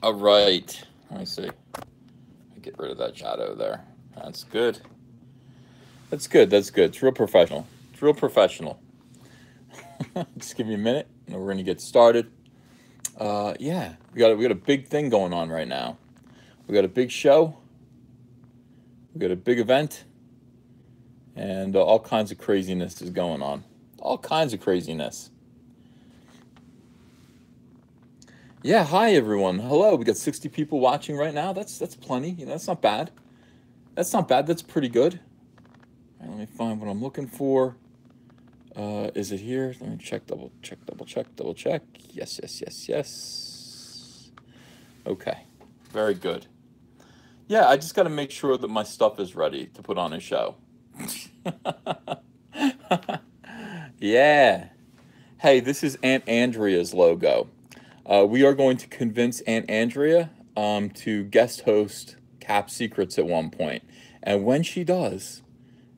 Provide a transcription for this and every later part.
All right. Let me see. Get rid of that shadow there. That's good. That's good. That's good. It's real professional. It's real professional. Just give me a minute, and we're gonna get started. Yeah, we got a big thing going on right now. We got a big show. We got a big event, and all kinds of craziness is going on. All kinds of craziness. Yeah, hi everyone. Hello. We got 60 people watching right now. That's plenty. That's not bad. That's not bad. That's pretty good. All right, let me find what I'm looking for. Is it here? Let me check, double check, double check, double check. Yes, yes, yes, yes. Okay, very good. Yeah, I just got to make sure that my stuff is ready to put on a show. Yeah. Hey, this is Aunt Andrea's logo. We are going to convince Aunt Andrea to guest host Cap Secrets at one point. And when she does,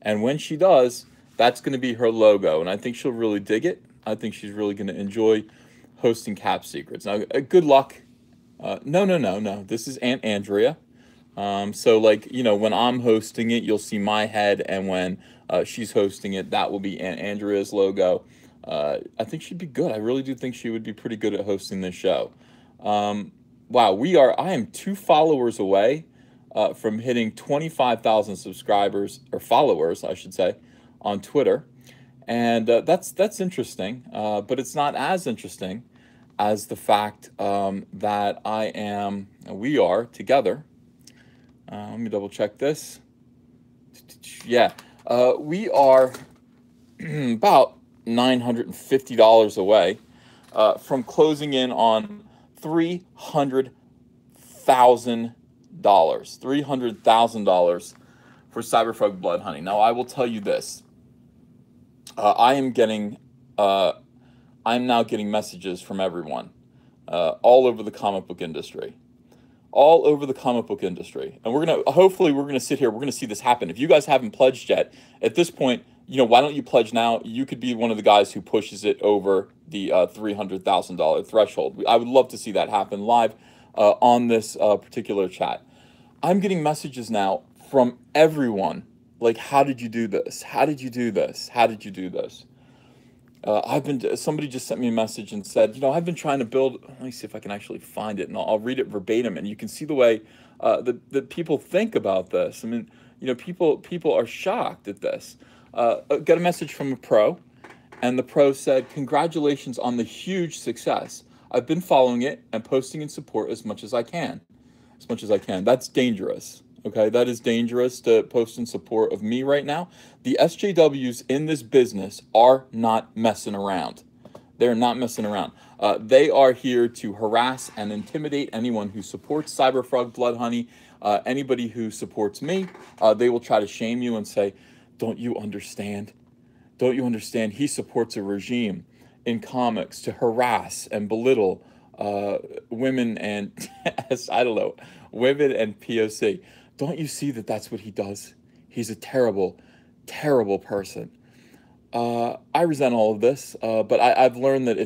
that's going to be her logo. And I think she'll really dig it. I think she's really going to enjoy hosting Cap Secrets. Now, good luck. No, no, no, no. This is Aunt Andrea. So, like, when I'm hosting it, you'll see my head. And when she's hosting it, that will be Aunt Andrea's logo. I think she'd be good. I really do think she would be pretty good at hosting this show. Wow, I am 2 followers away from hitting 25,000 subscribers, or followers, I should say, on Twitter. And that's interesting, but it's not as interesting as the fact that we are together. Let me double check this. Yeah, we are about $950 away from closing in on $300,000. $300,000 for Cyberfrog blood honey. Now, I will tell you this. I'm now getting messages from everyone, all over the comic book industry. All over the comic book industry. And hopefully we're gonna sit here, we're gonna see this happen. If you guys haven't pledged yet, at this point, why don't you pledge now? You could be one of the guys who pushes it over the $300,000 threshold. I would love to see that happen live on this particular chat. I'm getting messages now from everyone. Like, how did you do this? How did you do this? How did you do this? Somebody just sent me a message and said, I've been trying to build, let me see if I can actually find it, and I'll read it verbatim, and you can see the way that people think about this. I mean, people are shocked at this. Got a message from a pro, and the pro said, "Congratulations on the huge success. I've been following it and posting in support as much as I can. As much as I can." That's dangerous. Okay, that is dangerous to post in support of me right now. The SJWs in this business are not messing around. They're not messing around. They are here to harass and intimidate anyone who supports Cyberfrog Blood Honey. Anybody who supports me, they will try to shame you and say, "Don't you understand? Don't you understand? He supports a regime in comics to harass and belittle women and, I don't know, women and POC. Don't you see that that's what he does? He's a terrible, terrible person." I resent all of this, but I've learned that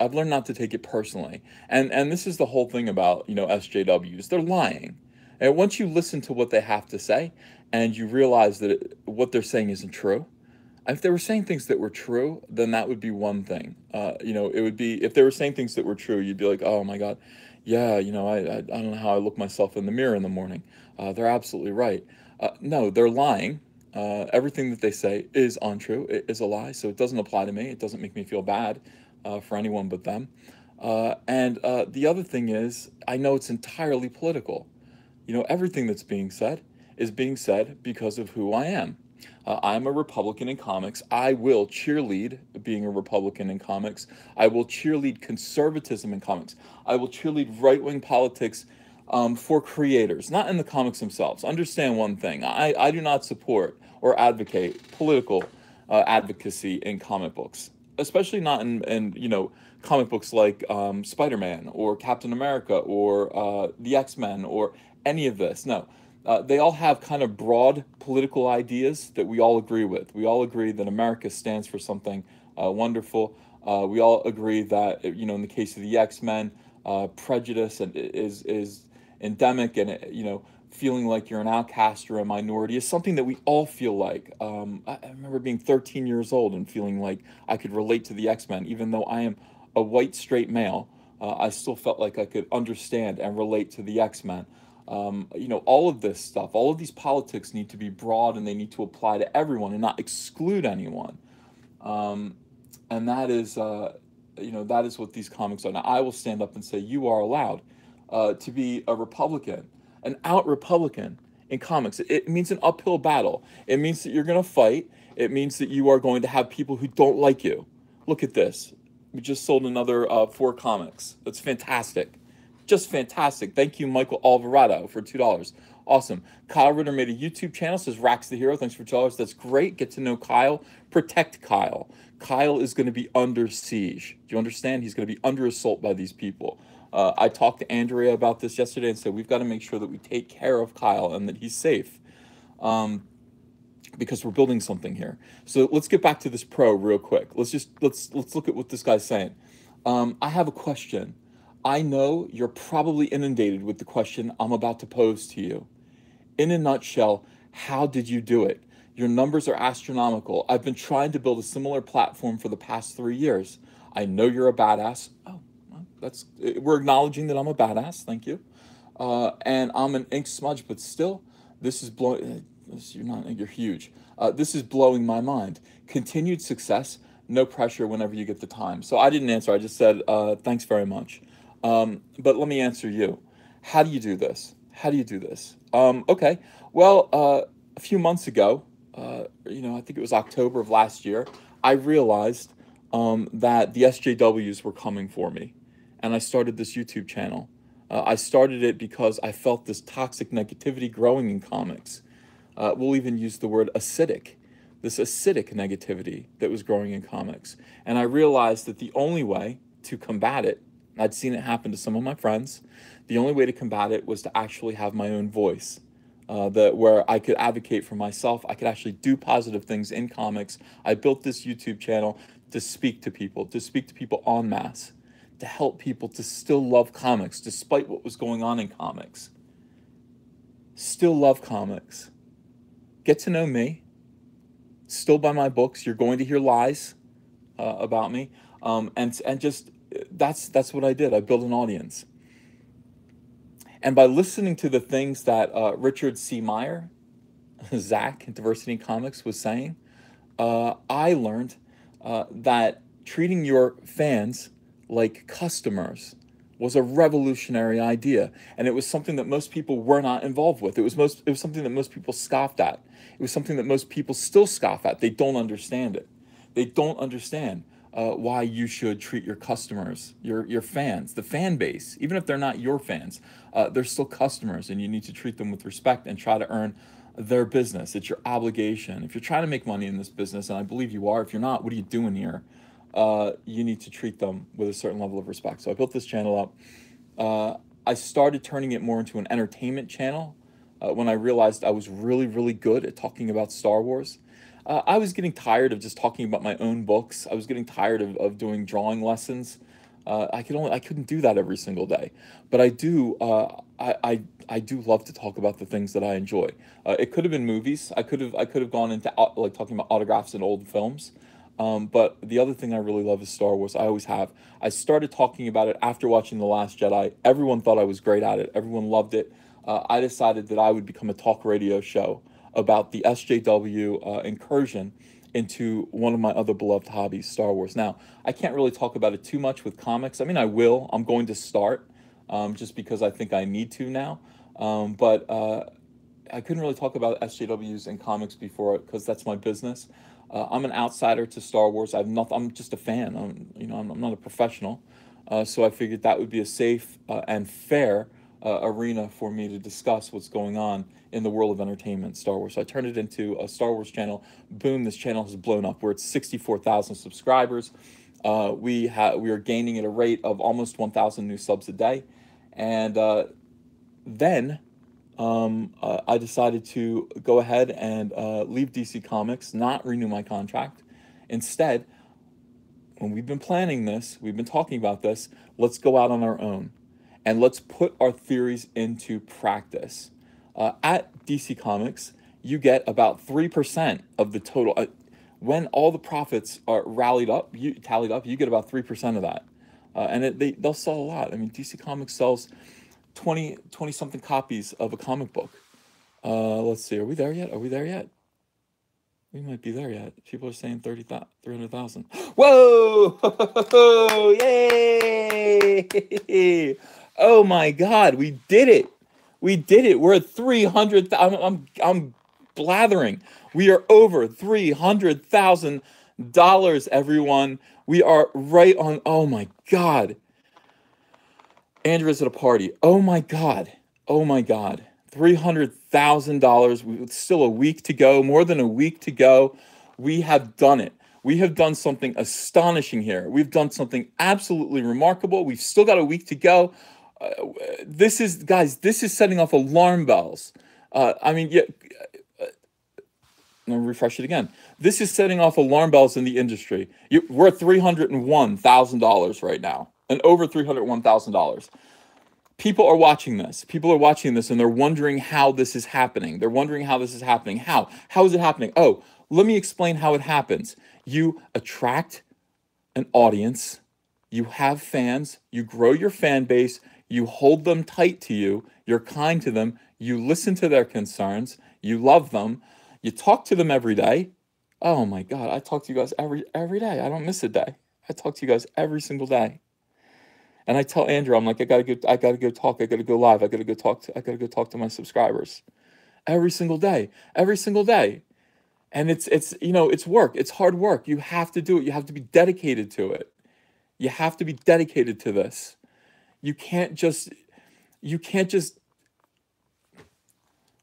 I've learned not to take it personally. And this is the whole thing about, SJWs. They're lying. And once you listen to what they have to say and you realize that what they're saying isn't true, if they were saying things that were true, then that would be one thing. It would be, if they were saying things that were true, you'd be like, "Oh my God, yeah, I don't know how I look myself in the mirror in the morning. They're absolutely right." No, they're lying. Everything that they say is untrue. It is a lie, so it doesn't apply to me. It doesn't make me feel bad for anyone but them. And the other thing is, I know it's entirely political. Everything that's being said is being said because of who I am. I'm a Republican in comics. I will cheerlead being a Republican in comics. I will cheerlead conservatism in comics. I will cheerlead right-wing politics for creators, not in the comics themselves. Understand one thing. I do not support or advocate political advocacy in comic books, especially not in comic books like Spider-Man or Captain America or the X-Men or any of this. No. They all have kind of broad political ideas that we all agree with. We all agree that America stands for something wonderful. We all agree that, in the case of the X-Men, prejudice and is endemic, and feeling like you're an outcast or a minority is something that we all feel like. I remember being 13 years old and feeling like I could relate to the X-Men, even though I am a white straight male. I still felt like I could understand and relate to the X-Men. All of this stuff, all of these politics need to be broad, and they need to apply to everyone and not exclude anyone. Um, and that is what these comics are. Now, I will stand up and say you are allowed to be a Republican, an out Republican in comics. It means an uphill battle. It means that you're going to fight. It means that you are going to have people who don't like you. Look at this. We just sold another 4 comics. That's fantastic. Just fantastic. Thank you, Michael Alvarado, for $2. Awesome. Kyle Ritter made a YouTube channel, says Rax the Hero. Thanks for $2. That's great. Get to know Kyle. Protect Kyle. Kyle is going to be under siege. Do you understand? He's going to be under assault by these people. I talked to Andrea about this yesterday and said we've got to make sure that we take care of Kyle and that he's safe. Because we're building something here. So let's get back to this pro real quick. Let's look at what this guy's saying. I have a question. I know you're probably inundated with the question I'm about to pose to you. In a nutshell, how did you do it? Your numbers are astronomical. I've been trying to build a similar platform for the past 3 years. I know you're a badass. Oh, well, we're acknowledging that I'm a badass. Thank you. And I'm an ink smudge, but still, this is blowing. You're huge. This is blowing my mind. Continued success. No pressure whenever you get the time. So I didn't answer. I just said thanks very much. But let me answer you. How do you do this? How do you do this? Okay. Well, a few months ago, I think it was October of last year, I realized that the SJWs were coming for me. And I started this YouTube channel. I started it because I felt this toxic negativity growing in comics. We'll even use the word acidic, this acidic negativity that was growing in comics. And I realized that the only way to combat it, I'd seen it happen to some of my friends, the only way to combat it was to actually have my own voice, where I could advocate for myself. I could actually do positive things in comics. I built this YouTube channel to speak to people en masse, to help people to still love comics despite what was going on in comics. Still love comics. Get to know me. Still buy my books. You're going to hear lies about me, and just that's what I did. I built an audience, and by listening to the things that Richard C. Meyer, Zach in Diversity in Comics, was saying, I learned that treating your fans like customers was a revolutionary idea, and it was something that most people were not involved with. It was something that most people scoffed at. It was something that most people still scoff at. They don't understand it. They don't understand why you should treat your customers, your fans, the fan base, even if they're not your fans, they're still customers, and you need to treat them with respect and try to earn their business. It's your obligation. If you're trying to make money in this business, and I believe you are, if you're not, what are you doing here? You need to treat them with a certain level of respect. So I built this channel up. I started turning it more into an entertainment channel when I realized I was really, really good at talking about Star Wars. I was getting tired of just talking about my own books. I was getting tired of doing drawing lessons. I couldn't do that every single day, but I do. I do love to talk about the things that I enjoy. It could have been movies. I could have gone into like talking about autographs in old films. But the other thing I really love is Star Wars. I always have. I started talking about it after watching The Last Jedi. Everyone thought I was great at it. Everyone loved it. I decided that I would become a talk radio show about the SJW incursion into one of my other beloved hobbies, Star Wars. Now, I can't really talk about it too much with comics. I mean, I will. I'm going to start just because I think I need to now. But I couldn't really talk about SJWs in comics before because that's my business. I'm an outsider to Star Wars. I'm just a fan. I'm not a professional. So I figured that would be a safe and fair arena for me to discuss what's going on in the world of entertainment, Star Wars. So I turned it into a Star Wars channel. Boom, this channel has blown up. We're at 64,000 subscribers. We are gaining at a rate of almost 1,000 new subs a day. And then I decided to go ahead and leave DC Comics, not renew my contract. Instead, when we've been planning this, we've been talking about this, let's go out on our own and let's put our theories into practice. At DC Comics, you get about 3% of the total. When all the profits are tallied up, you get about 3% of that. And they'll sell a lot. I mean, DC Comics sells 20 something copies of a comic book. Let's see, are we there yet? Are we there yet? We might be there yet. People are saying 300,000. Whoa! Yay! Oh my God, we did it. We did it. We're at 300,000. I'm blathering. We are over $300,000, everyone. We are right on. Oh my God. Andrew's at a party. Oh my God. Oh my God. $300,000. Still a week to go, more than a week to go. We have done it. We have done something astonishing here. We've done something absolutely remarkable. We've still got a week to go. This is setting off alarm bells. I mean, yeah. Let me refresh it again. This is setting off alarm bells in the industry. We're at $301,000 right now, and over $301,000. People are watching this. People are watching this, and they're wondering how this is happening. They're wondering how this is happening. How? How is it happening? Oh, let me explain how it happens. You attract an audience. You have fans. You grow your fan base. You hold them tight to you. You're kind to them. You listen to their concerns. You love them. You talk to them every day. Oh my God, I talk to you guys every day. I don't miss a day. I talk to you guys every single day. And I tell Andrew, I'm like, I gotta go talk. I gotta go live. I gotta go talk to my subscribers every single day. And it's work. It's hard work. You have to do it. You have to be dedicated to it. You have to be dedicated to this. You can't just.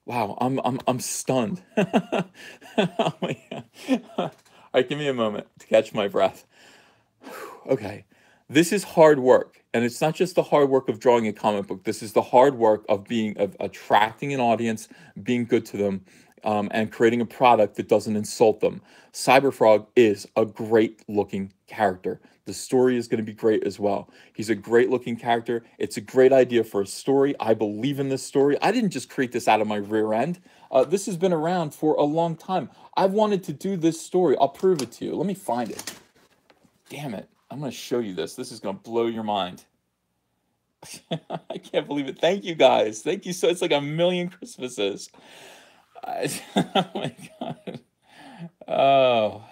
Wow, I'm stunned. Oh my God. All right, give me a moment to catch my breath. Okay, this is hard work, and it's not just the hard work of drawing a comic book. This is the hard work of attracting an audience, being good to them, and creating a product that doesn't insult them. Cyberfrog is a great-looking character. The story is going to be great as well. He's a great-looking character. It's a great idea for a story. I believe in this story. I didn't just create this out of my rear end. This has been around for a long time. I've wanted to do this story. I'll prove it to you. Let me find it. Damn it. I'm going to show you this. This is going to blow your mind. I can't believe it. Thank you, guys. Thank you. So it's like a million Christmases. Oh my God. Oh,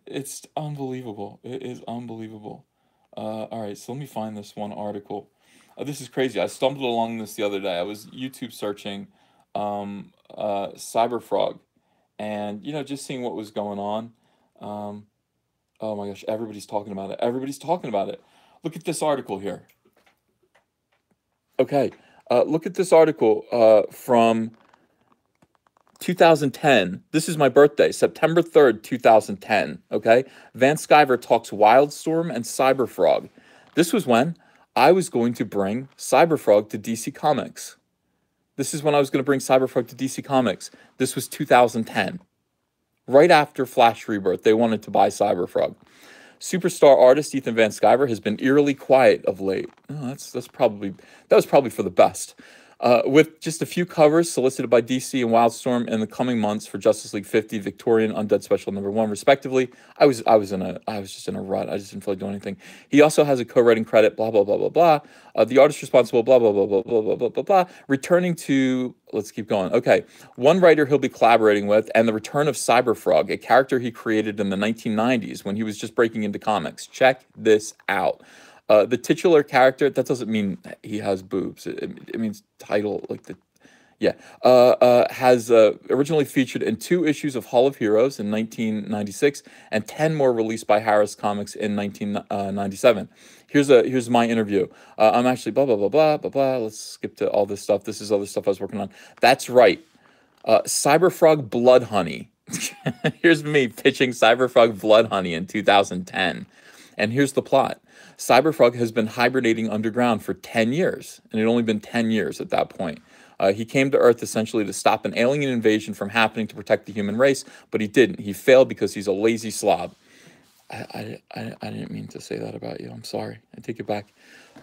it's unbelievable. It is unbelievable. All right, so let me find this one article. This is crazy. I stumbled along this the other day. I was YouTube searching Cyberfrog, and just seeing what was going on. Oh my gosh, everybody's talking about it. Everybody's talking about it. Look at this article here. Okay, look at this article from 2010. This is my birthday, September 3rd, 2010. Okay, Van Sciver talks Wildstorm and Cyberfrog. This was when I was going to bring Cyberfrog to DC Comics. This is when I was going to bring Cyberfrog to DC Comics. This was 2010. Right after Flash Rebirth, they wanted to buy Cyberfrog. Superstar artist Ethan Van Sciver has been eerily quiet of late. Oh, that was probably for the best. With just a few covers solicited by DC and Wildstorm in the coming months for Justice League 50, Victorian, Undead Special #1, respectively. I was just in a rut. I just didn't feel like doing anything. He also has a co-writing credit. Blah blah blah blah blah. The artist responsible. Blah blah blah blah blah blah blah blah blah. Returning to. Let's keep going. Okay, one writer he'll be collaborating with, and the return of Cyberfrog, a character he created in the 1990s when he was just breaking into comics. Check this out. The titular character, that doesn't mean he has boobs. It means title, like has originally featured in 2 issues of Hall of Heroes in 1996 and 10 more released by Harris Comics in 1997. Here's my interview. I'm actually blah, blah, blah, blah, blah, blah. Let's skip to all this stuff. This is other stuff I was working on. That's right. Cyberfrog Blood Honey. Here's me pitching Cyberfrog Blood Honey in 2010. And here's the plot. Cyberfrog has been hibernating underground for 10 years, and it had only been 10 years at that point. He came to Earth essentially to stop an alien invasion from happening to protect the human race, but he didn't. He failed because he's a lazy slob. I didn't mean to say that about you. I'm sorry. I take it back.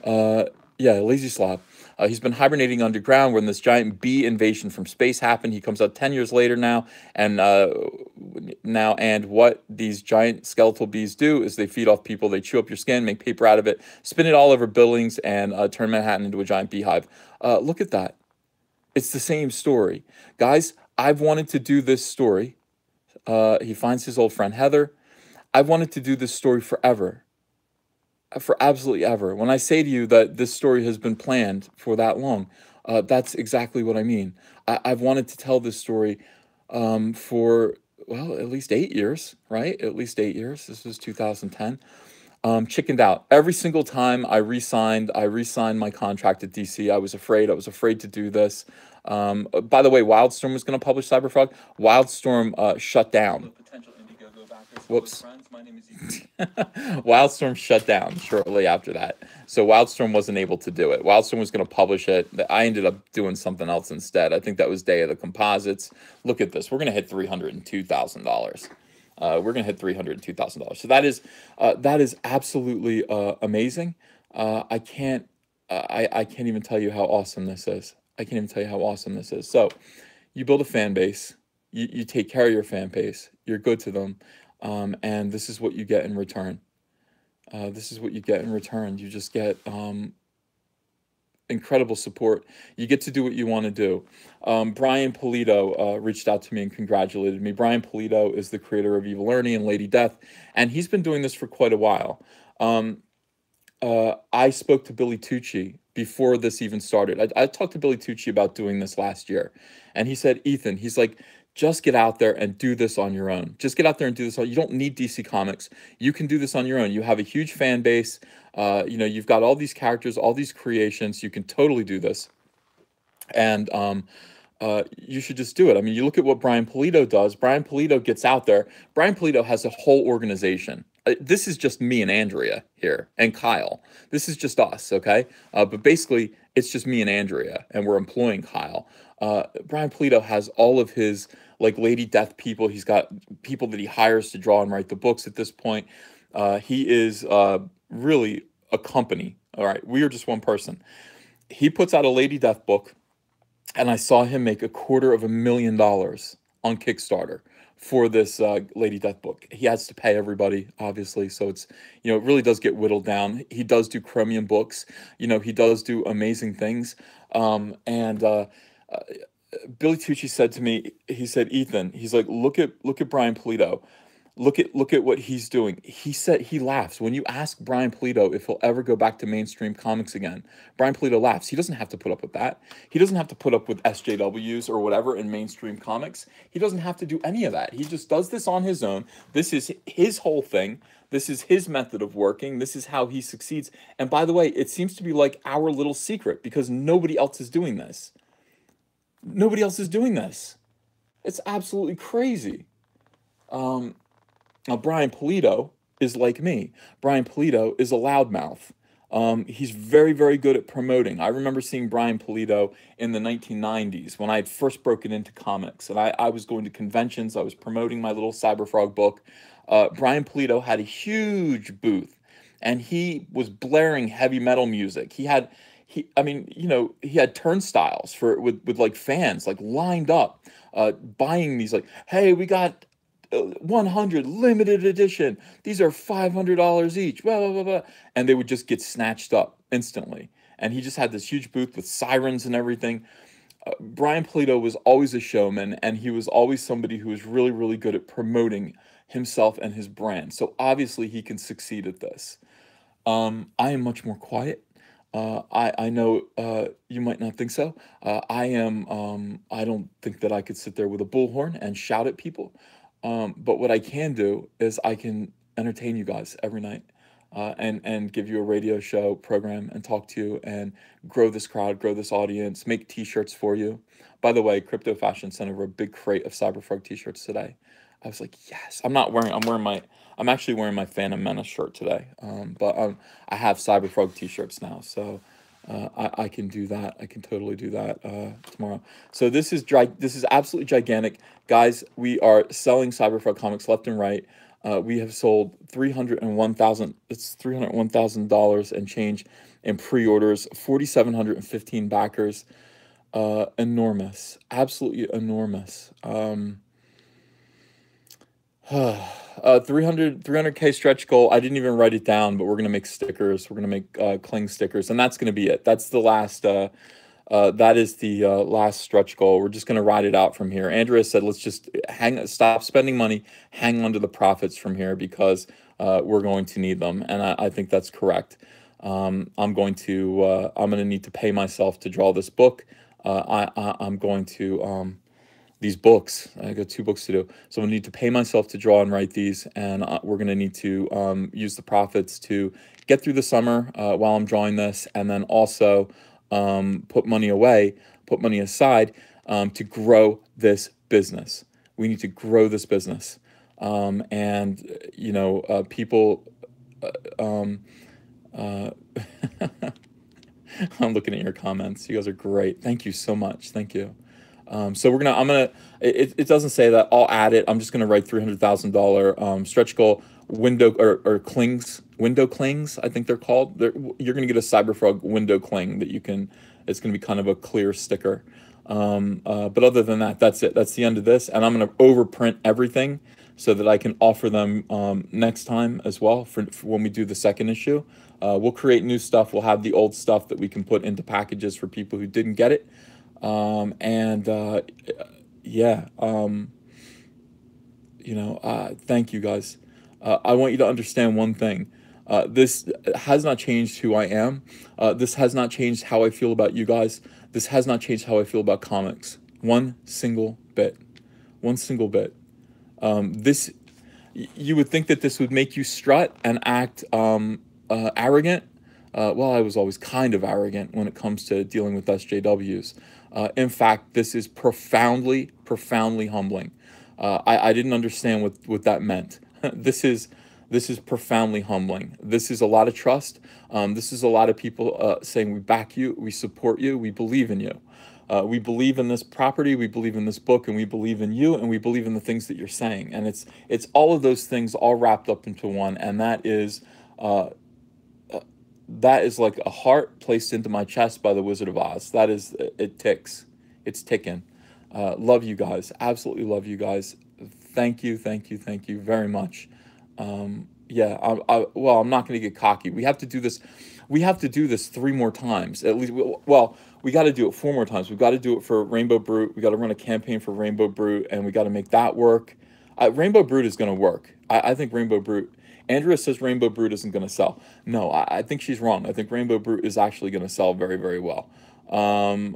Uh, yeah, lazy slob. He's been hibernating underground when this giant bee invasion from space happened. He comes out 10 years later now, and and what these giant skeletal bees do is they feed off people. They chew up your skin, make paper out of it, spin it all over buildings, and turn Manhattan into a giant beehive. Look at that. It's the same story. Guys, I've wanted to do this story. He finds his old friend Heather. I've wanted to do this story forever, for absolutely ever. When I say to you that this story has been planned for that long, that's exactly what I mean. I've wanted to tell this story for, well, at least 8 years, right? At least 8 years. This was 2010. Chickened out every single time I re-signed my contract at DC. I was afraid to do this. By the way, Wildstorm was going to publish Cyberfrog. Wildstorm shut down. Whoops. Wildstorm shut down shortly after that. So Wildstorm wasn't able to do it. Wildstorm was going to publish it. I ended up doing something else instead. I think that was Day of the Composites. Look at this. We're going to hit $302,000. We're going to hit $302,000. So that is absolutely amazing. I can't even tell you how awesome this is. I can't even tell you how awesome this is. So you build a fan base. You take care of your fan base. You're good to them. And this is what you get in return. This is what you get in return. You just get incredible support. You get to do what you want to do. Brian Polito reached out to me and congratulated me. Brian Polito is the creator of Evil Ernie and Lady Death, and he's been doing this for quite a while. I spoke to Billy Tucci before this even started. I talked to Billy Tucci about doing this last year, and he said, Ethan, he's like, just get out there and do this on your own. Just get out there and do this. You don't need DC Comics. You can do this on your own. You have a huge fan base. You've got all these characters, all these creations. You can totally do this. And you should just do it. I mean, you look at what Brian Polito does. Brian Polito gets out there. Brian Polito has a whole organization. This is just me and Andrea here and Kyle. This is just us, okay? But basically, it's just me and Andrea, and we're employing Kyle. Brian Polito has all of his like Lady Death people. He's got people that he hires to draw and write the books at this point. He is really a company. All right, we are just one person. He puts out a Lady Death book, and I saw him make $250,000 on Kickstarter for this Lady Death book. He has to pay everybody, obviously, so it's, it really does get whittled down. He does do Chromium books. He does do amazing things. Billy Tucci said to me, he said, Ethan, he's like, look at Brian Polito. Look at what he's doing. He said he laughs. When you ask Brian Polito if he'll ever go back to mainstream comics again, Brian Polito laughs. He doesn't have to put up with that. He doesn't have to put up with SJWs or whatever in mainstream comics. He doesn't have to do any of that. He just does this on his own. This is his whole thing. This is his method of working. This is how he succeeds. And by the way, it seems to be like our little secret because nobody else is doing this. Nobody else is doing this. It's absolutely crazy. Now, Brian Polito is like me. Brian Polito is a loudmouth. He's very, very good at promoting. I remember seeing Brian Polito in the 1990s when I had first broken into comics. And I was going to conventions. I was promoting my little Cyberfrog book. Brian Polito had a huge booth. And he was blaring heavy metal music. He had turnstiles with like fans like lined up, buying these like, hey, we got 100 limited edition. These are $500 each. Blah, blah, blah, blah. And they would just get snatched up instantly. And he just had this huge booth with sirens and everything. Brian Polito was always a showman, and he was always somebody who was really, really good at promoting himself and his brand. So obviously he can succeed at this. I am much more quiet. I know you might not think so. I don't think that I could sit there with a bullhorn and shout at people. But what I can do is I can entertain you guys every night, and give you a radio show program and talk to you and grow this crowd, grow this audience, make t-shirts for you. By the way, Crypto Fashion sent over a big crate of Cyberfrog t-shirts today. I was like, yes. I'm actually wearing my Phantom Menace shirt today. But I have Cyberfrog t-shirts now, so I can do that. I can totally do that tomorrow. So this is absolutely gigantic, guys. We are selling Cyberfrog comics left and right. We have sold 301,000. It's $301,000 and change in pre-orders. 4,715 backers. Enormous, absolutely enormous. 300K stretch goal. I didn't even write it down, but we're gonna make stickers. We're gonna make cling stickers, and that's gonna be it. That's the last. That is the last stretch goal. We're just gonna ride it out from here. Andrea said, "Let's just stop spending money, hang on to the profits from here because we're going to need them," and I think that's correct. I'm going to need to pay myself to draw this book. I'm going to these books. I got 2 books to do, so I'm gonna need to pay myself to draw and write these, and we're gonna need to use the profits to get through the summer while I'm drawing this, and then also put money away, put money aside to grow this business. We need to grow this business, and you know, people. I'm looking at your comments. You guys are great. Thank you so much. Thank you. So it doesn't say that. I'll add it. I'm just gonna write $300,000 stretch goal window or clings, window clings, I think they're called. You're gonna get a Cyberfrog window cling that you can, it's gonna be kind of a clear sticker. But other than that, that's it. That's the end of this. And I'm gonna overprint everything so that I can offer them next time as well for when we do the second issue. We'll create new stuff. We'll have the old stuff that we can put into packages for people who didn't get it. You know, thank you guys. I want you to understand one thing. This has not changed who I am. This has not changed how I feel about you guys. This has not changed how I feel about comics. One single bit. One single bit. You would think that this would make you strut and act arrogant. Well, I was always kind of arrogant when it comes to dealing with SJWs. In fact, this is profoundly, profoundly humbling. I didn't understand what that meant. This is profoundly humbling. This is a lot of trust. This is a lot of people saying we back you, we support you, we believe in you. We believe in this property, we believe in this book, and we believe in you, and we believe in the things that you're saying. And it's all of those things all wrapped up into one, and that is like a heart placed into my chest by the Wizard of Oz. That is, it ticks. It's ticking. Love you guys. Absolutely love you guys. Thank you, thank you, thank you very much. Yeah, well, I'm not going to get cocky. We have to do this. We have to do this 3 more times. At least, well, we got to do it 4 more times. We've got to do it for Rainbow Brute. We got to run a campaign for Rainbow Brute, and we got to make that work. Rainbow Brute is going to work. I think Rainbow Brute. Andrea says Rainbow Brute isn't going to sell. No, I think she's wrong. I think Rainbow Brute is actually going to sell very, very well. Then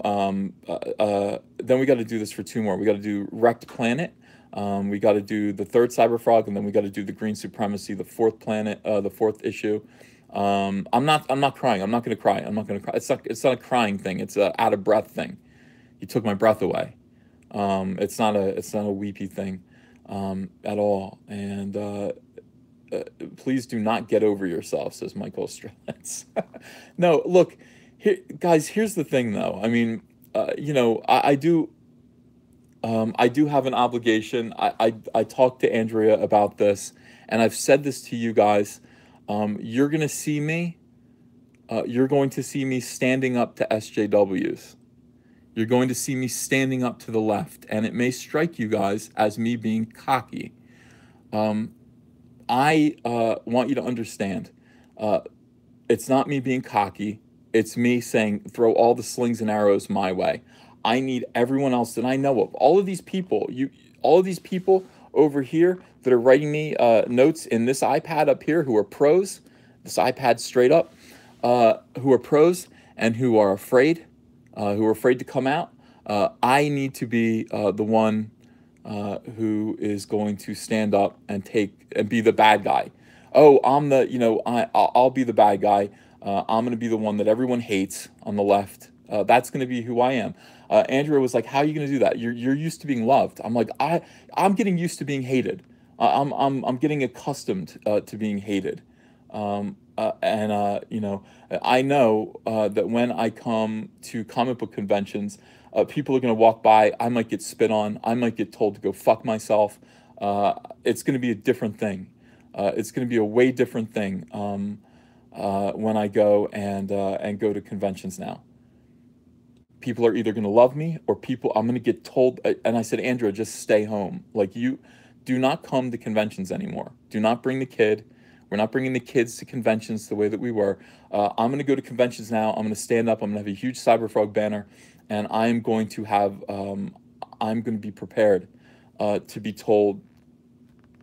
we got to do this for 2 more. We got to do Wrecked Planet. We got to do the 3rd Cyberfrog, and then we got to do the Green Supremacy, the 4th planet, the 4th issue. I'm not crying. I'm not going to cry. I'm not going to cry. It's not a crying thing. It's a out of breath thing. You took my breath away. It's not a weepy thing, at all. And, please do not get over yourself, says Michael Strelitz. No, look, here, guys, here's the thing, though. I mean, you know, I do have an obligation. I talked to Andrea about this, and I've said this to you guys. You're going to see me. You're going to see me standing up to SJWs. You're going to see me standing up to the left, and it may strike you guys as me being cocky. I want you to understand, it's not me being cocky. It's me saying, throw all the slings and arrows my way. I need everyone else that I know of. All of these people, all of these people over here that are writing me notes in this iPad up here who are pros, this iPad straight up, who are pros and who are afraid to come out. I need to be the one who is going to stand up and be the bad guy. Oh, I'm the, you know, I'll be the bad guy. I'm going to be the one that everyone hates on the left. That's going to be who I am. Andrea was like, how are you going to do that? You're used to being loved. I'm like, I'm getting used to being hated. I'm getting accustomed to being hated. You know, I know that when I come to comic book conventions, people are going to walk by. I might get spit on. I might get told to go fuck myself. It's going to be a different thing. It's going to be a way different thing when I go and go to conventions now. People are either going to love me or people I'm going to get told. And I said, Andrea, just stay home. Like, you do not come to conventions anymore. Do not bring the kid. We're not bringing the kids to conventions the way that we were. I'm going to go to conventions now. I'm going to stand up. I'm going to have a huge Cyberfrog banner, and I'm going to have. I'm going to be prepared to be told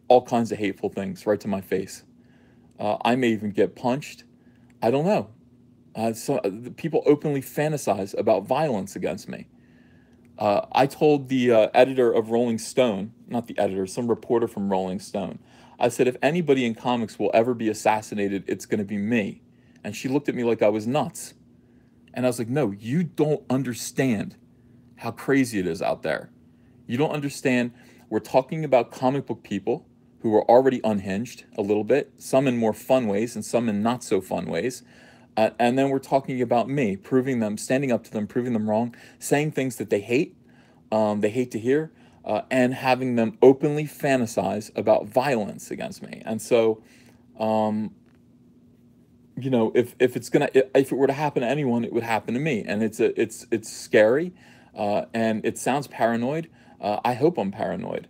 all kinds of hateful things right to my face. I may even get punched. I don't know. So people openly fantasize about violence against me. I told the editor of Rolling Stone, not the editor, some reporter from Rolling Stone, I said, if anybody in comics will ever be assassinated, it's going to be me. And she looked at me like I was nuts. And I was like, no, you don't understand how crazy it is out there. You don't understand. We're talking about comic book people who are already unhinged a little bit, some in more fun ways and some in not so fun ways. And then we're talking about me, proving them, standing up to them, proving them wrong, saying things that they hate to hear, and having them openly fantasize about violence against me. And so, you know, if it were to happen to anyone, it would happen to me. And it's scary, and it sounds paranoid. I hope I'm paranoid.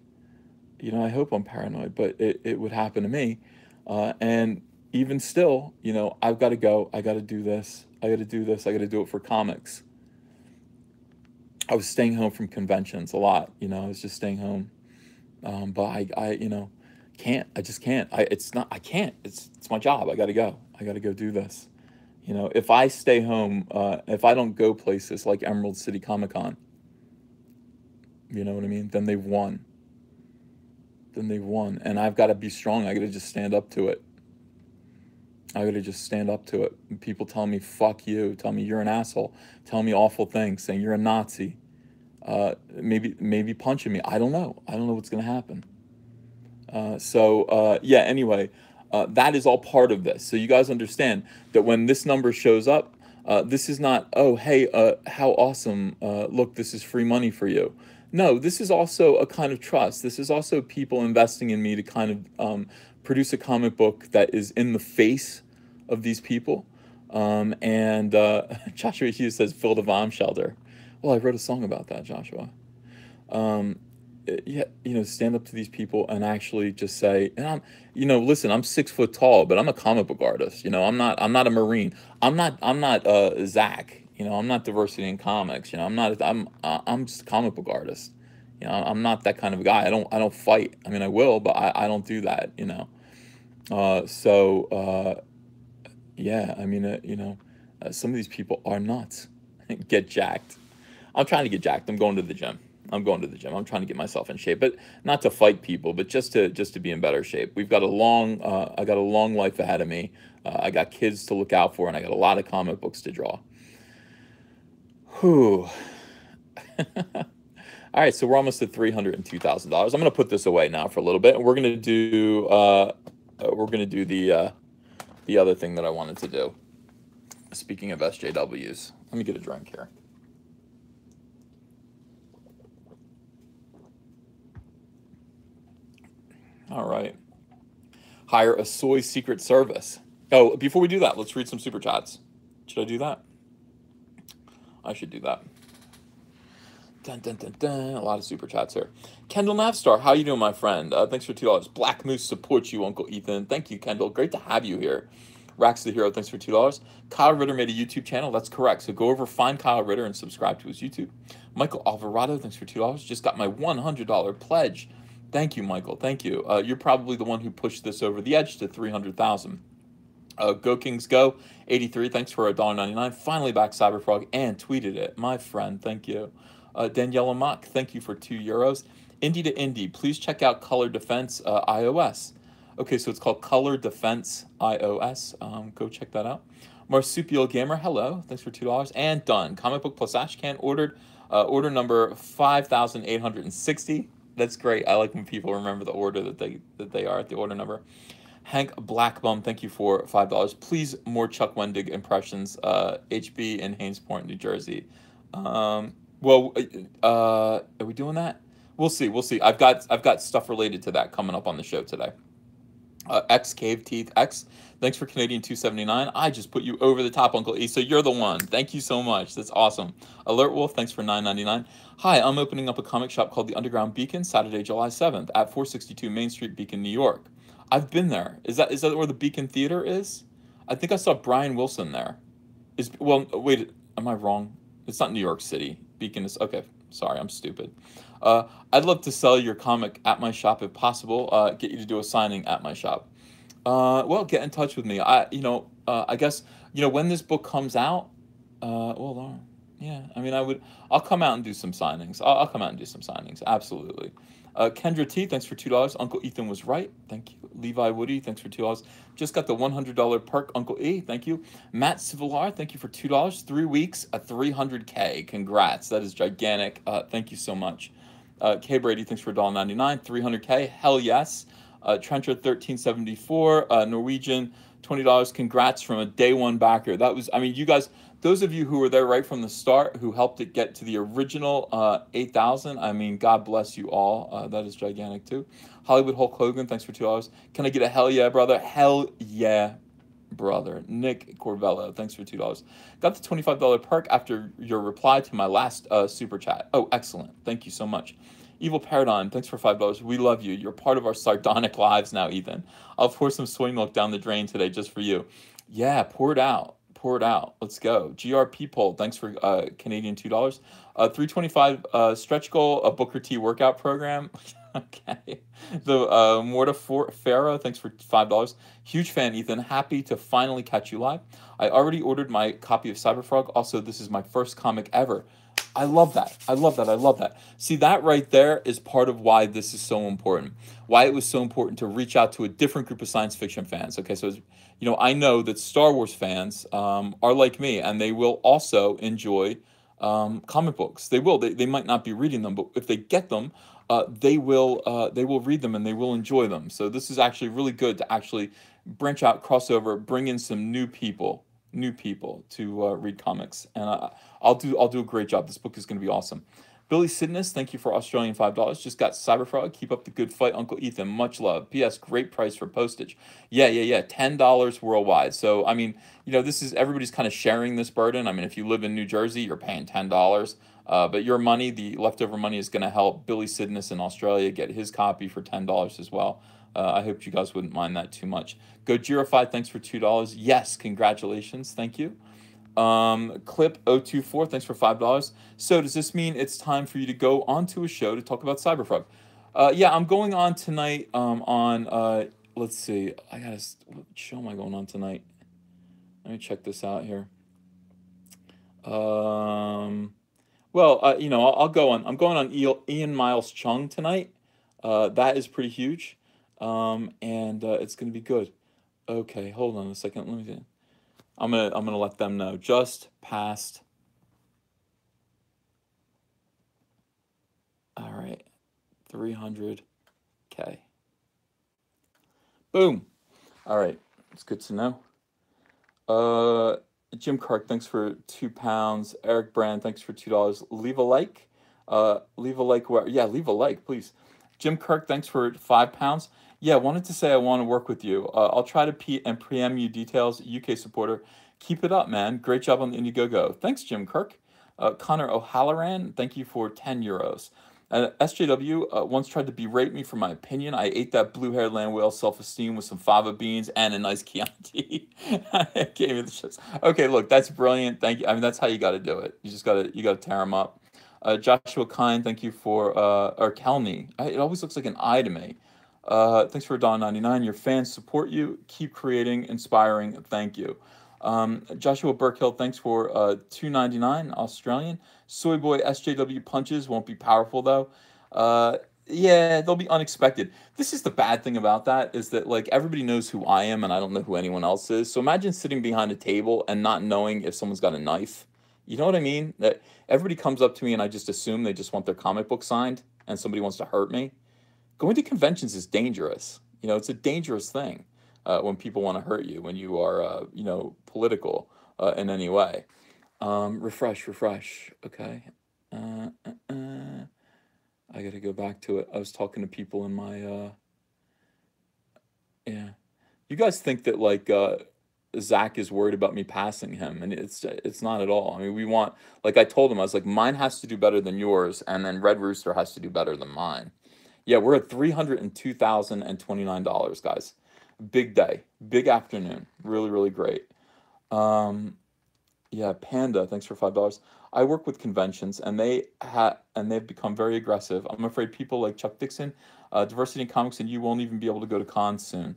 You know, I hope I'm paranoid, but it would happen to me. And even still, you know, I've got to go. I got to do this. I got to do this. I got to do it for comics. I was staying home from conventions a lot. You know, I was just staying home. But I, you know, can't. I just can't. I can't. It's my job. I got to go. I got to go do this. You know, if I stay home, if I don't go places like Emerald City Comic Con, you know what I mean? Then they've won. Then they've won. And I've got to be strong. I got to just stand up to it. I gotta just stand up to it. And people tell me, fuck you, tell me you're an asshole, tell me awful things, saying you're a Nazi, maybe punching me. I don't know. I don't know what's gonna happen. Yeah, anyway, that is all part of this. So you guys understand that when this number shows up, this is not, oh, hey, how awesome, look, this is free money for you. No, this is also a kind of trust. This is also people investing in me to kind of produce a comic book that is in the face of these people. Joshua Hughes says, fill the bomb shelter. Well, I wrote a song about that, Joshua. Yeah, you know, stand up to these people and actually just say, and you know, listen, I'm 6 foot tall, but I'm a comic book artist. You know, I'm not a Marine. I'm not Zach. You know, I'm not diversity in comics. You know, I'm just a comic book artist. You know, I'm not that kind of a guy. I don't fight. I mean, I will, but I don't do that. You know, yeah. I mean, you know, some of these people are nuts. Get jacked. I'm trying to get jacked. I'm going to the gym. I'm trying to get myself in shape, but not to fight people, but just to be in better shape. We've got I got a long life ahead of me. I got kids to look out for, and I got a lot of comic books to draw. Whew. All right, so we're almost at $302,000. I'm going to put this away now for a little bit, and we're going to do the other thing that I wanted to do. Speaking of SJWs, let me get a drink here. All right. Hire a soy secret service. Oh, before we do that, let's read some super chats. Should I do that? I should do that. Dun, dun, dun, dun. A lot of super chats here. Kendall Navstar, how you doing, my friend? Thanks for $2. Black Moose supports you, Uncle Ethan. Thank you, Kendall. Great to have you here. Rax the Hero, thanks for $2. Kyle Ritter made a YouTube channel. That's correct. So go over, find Kyle Ritter, and subscribe to his YouTube. Michael Alvarado, thanks for $2. Just got my $100 pledge. Thank you, Michael. Thank you. You're probably the one who pushed this over the edge to 300,000. Go Kings Go, 83. Thanks for $1.99. Finally back Cyberfrog and tweeted it. My friend, thank you. Daniela Mock, thank you for €2. Indie to Indie, please check out Color Defense iOS. Okay, so it's called Color Defense iOS. Go check that out. Marsupial Gamer, hello. Thanks for $2. And done. Comic Book plus Ashcan ordered. Order number 5,860. That's great. I like when people remember the order that they are at the order number. Hank Blackbum, thank you for $5. Please, more Chuck Wendig impressions. HB in Haines Point, New Jersey. Are we doing that? We'll see. We'll see. I've got stuff related to that coming up on the show today. X Cave Teeth X, thanks for Canadian 279. I just put you over the top, Uncle E. So you're the one. Thank you so much. That's awesome. Alert Wolf, thanks for 9.99. Hi, I'm opening up a comic shop called the Underground Beacon Saturday, July 7th at 462 Main Street, Beacon, New York. I've been there. Is that where the Beacon Theater is? I think I saw Brian Wilson there. Well, wait, am I wrong? It's not New York City. Beacon is okay. Sorry, I'm stupid. I'd love to sell your comic at my shop if possible. Get you to do a signing at my shop. Well, get in touch with me. I guess when this book comes out. Yeah. I mean, I'll come out and do some signings. I'll come out and do some signings. Absolutely. Kendra T, thanks for $2. Uncle Ethan was right. Thank you. Levi Woody, thanks for $2. Just got the $100 perk, Uncle E. Thank you. Matt Civilar, thank you for $2. 3 weeks, a 300K. Congrats. That is gigantic. Thank you so much. K Brady, thanks for $1.99. 300K. Hell yes. Trencher 1374. Norwegian, $20. Congrats from a day one backer. That was, I mean, you guys, those of you who were there right from the start, who helped it get to the original 8,000, I mean, God bless you all. That is gigantic too. Hollywood Hulk Hogan, thanks for $2. Can I get a hell yeah, brother? Hell yeah, brother. Nick Corvello, thanks for $2. Got the $25 perk after your reply to my last super chat. Oh, excellent. Thank you so much. Evil Paradigm, thanks for $5. We love you. You're part of our sardonic lives now, Ethan. I'll pour some soy milk down the drain today just for you. Yeah, pour it out. Pour it out. Let's go. GRP poll, thanks for Canadian $2. 325 stretch goal, a Booker T workout program. Okay. The Morta Farah, thanks for $5. Huge fan, Ethan. Happy to finally catch you live. I already ordered my copy of Cyberfrog. Also, this is my first comic ever. I love that. I love that. I love that. See, that right there is part of why this is so important. Why it was so important to reach out to a different group of science fiction fans. Okay, so I know that Star Wars fans are like me, and they will also enjoy comic books. They will. They might not be reading them, but if they get them, they will read them and they will enjoy them. So this is actually really good to actually branch out, crossover, bring in some new people to read comics, and I'll do a great job. This book is going to be awesome. Billy Sidness, thank you for Australian $5. Just got Cyberfrog. Keep up the good fight, Uncle Ethan. Much love. P.S. Great price for postage. Yeah. $10 worldwide. So I mean, this is everybody's kind of sharing this burden. I mean, if you live in New Jersey, you're paying $10. But your money, the leftover money, is going to help Billy Sidness in Australia get his copy for $10 as well. I hope you guys wouldn't mind that too much. Gojirify, thanks for $2. Yes, congratulations. Thank you. Clip024, thanks for $5. So does this mean it's time for you to go onto a show to talk about Cyberfrog? Yeah, I'm going on tonight let's see. What show am I going on tonight? Let me check this out here. I'll go on. I'm going on Ian Miles Chung tonight. That is pretty huge. And it's going to be good. Okay, hold on a second. Let me see. I'm gonna let them know. Just passed. All right, 300K. Boom. All right, it's good to know. Jim Clark, thanks for £2. Eric Brand, thanks for $2. Leave a like. Leave a like where? Yeah, leave a like, please. Jim Kirk, thanks for £5. Yeah, wanted to say I want to work with you. I'll try to preempt you details. UK supporter. Keep it up, man. Great job on the Indiegogo. Thanks, Jim Kirk. Connor O'Halloran, thank you for €10. SJW once tried to berate me for my opinion. I ate that blue-haired land whale self-esteem with some fava beans and a nice Chianti. Gave me the shits. Okay, look, that's brilliant. Thank you. I mean, that's how you got to do it. You got to tear them up. Joshua Kine, thank you for or Kelney. It always looks like an I to me. Thanks for $1.99. Your fans support you. Keep creating, inspiring. Thank you. Joshua Burkhill, thanks for $2.99 Australian. Soy Boy SJW punches won't be powerful though. Yeah, they'll be unexpected. This is the bad thing about that, is that like everybody knows who I am and I don't know who anyone else is. So imagine sitting behind a table and not knowing if someone's got a knife. You know what I mean? That everybody comes up to me and I just assume they just want their comic book signed and somebody wants to hurt me. Going to conventions is dangerous. It's a dangerous thing when people want to hurt you, when you are, political in any way. Refresh. Okay. I gotta go back to it. I was talking to people in my yeah. You guys think that like Zach is worried about me passing him, and it's not at all. I mean, we want, like I told him, I was like, mine has to do better than yours, and then Red Rooster has to do better than mine. Yeah, we're at $302,029, guys. Big day, big afternoon. Really, really great. Um, yeah, Panda, thanks for $5. I work with conventions, and they've become very aggressive. I'm afraid people like Chuck Dixon, Diversity in Comics, and you won't even be able to go to cons soon.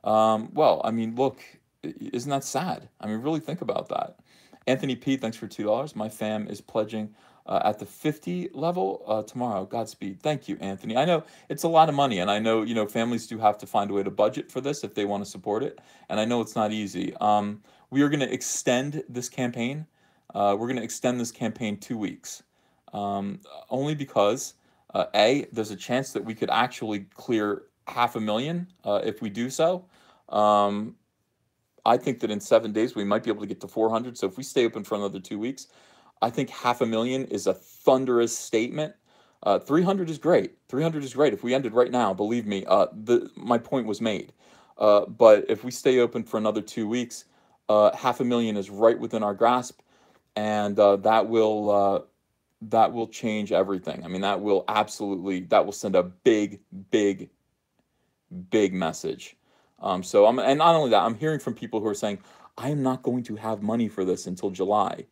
Well, I mean, look, isn't that sad? I mean, really think about that. Anthony P, thanks for $2. My fam is pledging at the 50 level tomorrow. Godspeed. Thank you, Anthony. I know it's a lot of money, and I know, families do have to find a way to budget for this if they want to support it, and I know it's not easy. We are going to extend this campaign. We're going to extend this campaign 2 weeks, only because there's a chance that we could actually clear 500,000 if we do so. I think that in 7 days we might be able to get to 400. So if we stay open for another 2 weeks, I think 500,000 is a thunderous statement. 300 is great. 300 is great. If we ended right now, believe me, my point was made. But if we stay open for another 2 weeks, 500,000 is right within our grasp, and that will change everything. I mean, that will send a big, big, big message. And not only that, I'm hearing from people who are saying, I am not going to have money for this until July.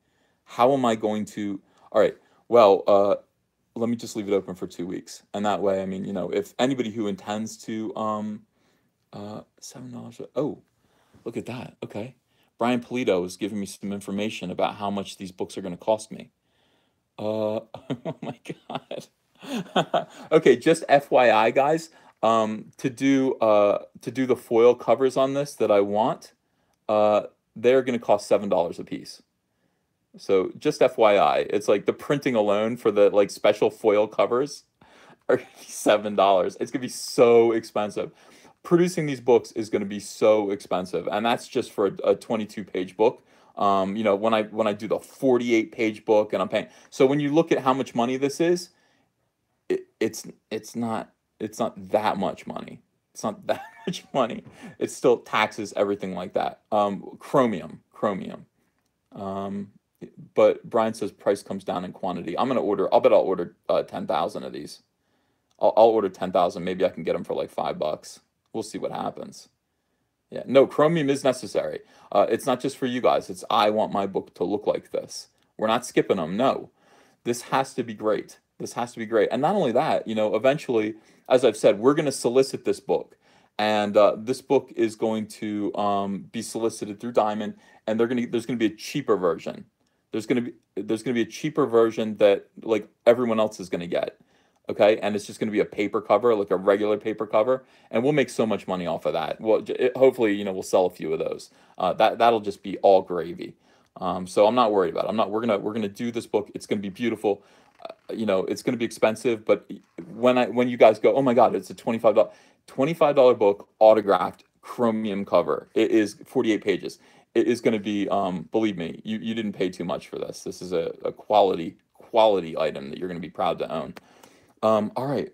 How am I going to? All right, well, let me just leave it open for 2 weeks, and that way, I mean, if anybody who intends to, $7. Oh, look at that. Okay, Brian Polito is giving me some information about how much these books are going to cost me. Oh my God. Okay, just FYI, guys. To do the foil covers on this that I want, they're going to cost $7 a piece. So just FYI, it's like the printing alone for the like special foil covers are $7. It's gonna be so expensive. Producing these books is gonna be so expensive, and that's just for a 22-page book. When I do the 48-page book, and I'm paying. So when you look at how much money this is, it's not that much money. It's not that much money. It's still taxes, everything like that. Chromium. But Brian says price comes down in quantity. I'll bet I'll order 10,000 of these. I'll order 10,000. Maybe I can get them for like $5. We'll see what happens. Yeah, no, chromium is necessary. It's not just for you guys. It's I want my book to look like this. We're not skipping them. No, this has to be great. This has to be great. And not only that, eventually, as I've said, we're going to solicit this book. And this book is going to be solicited through Diamond, and there's going to be a cheaper version. There's going to be a cheaper version that like everyone else is going to get. Okay, and it's just going to be a paper cover, like a regular paper cover, and we'll make so much money off of that. Well, hopefully, we'll sell a few of those. That'll just be all gravy. So I'm not worried about it. We're gonna do this book. It's gonna be beautiful. It's gonna be expensive, but when you guys go, oh my God, it's a $25 book, autographed, chromium cover. It is 48 pages. It is going to be, believe me, you didn't pay too much for this. This is a quality item that you're going to be proud to own. All right,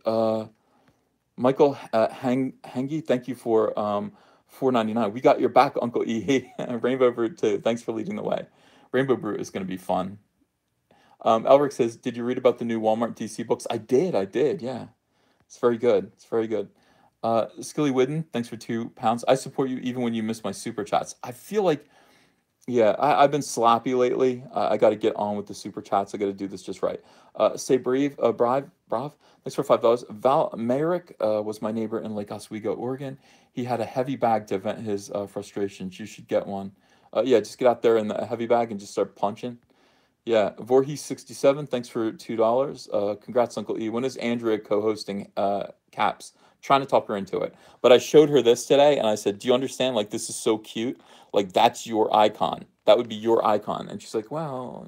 Michael Hengi, thank you for $4.99. We got your back, Uncle E. Rainbow Brew too. Thanks for leading the way. Rainbow Brew is going to be fun. Elric says, did you read about the new Walmart DC books? I did. Yeah, it's very good. Skilly Widden, thanks for £2. I support you even when you miss my super chats. I feel like, yeah, I've been sloppy lately. I got to get on with the super chats. I got to do this just right. Say Brave, Brav, thanks for $5. Val Merrick was my neighbor in Lake Oswego, Oregon. He had a heavy bag to vent his frustrations. You should get one. Yeah, just get out there in the heavy bag and just start punching. Yeah, Voorhees67, thanks for $2. Congrats, Uncle E. When is Andrea co-hosting Caps? Trying to talk her into it. But I showed her this today, and I said, do you understand? Like, this is so cute. Like, that's your icon. That would be your icon. And she's like, well,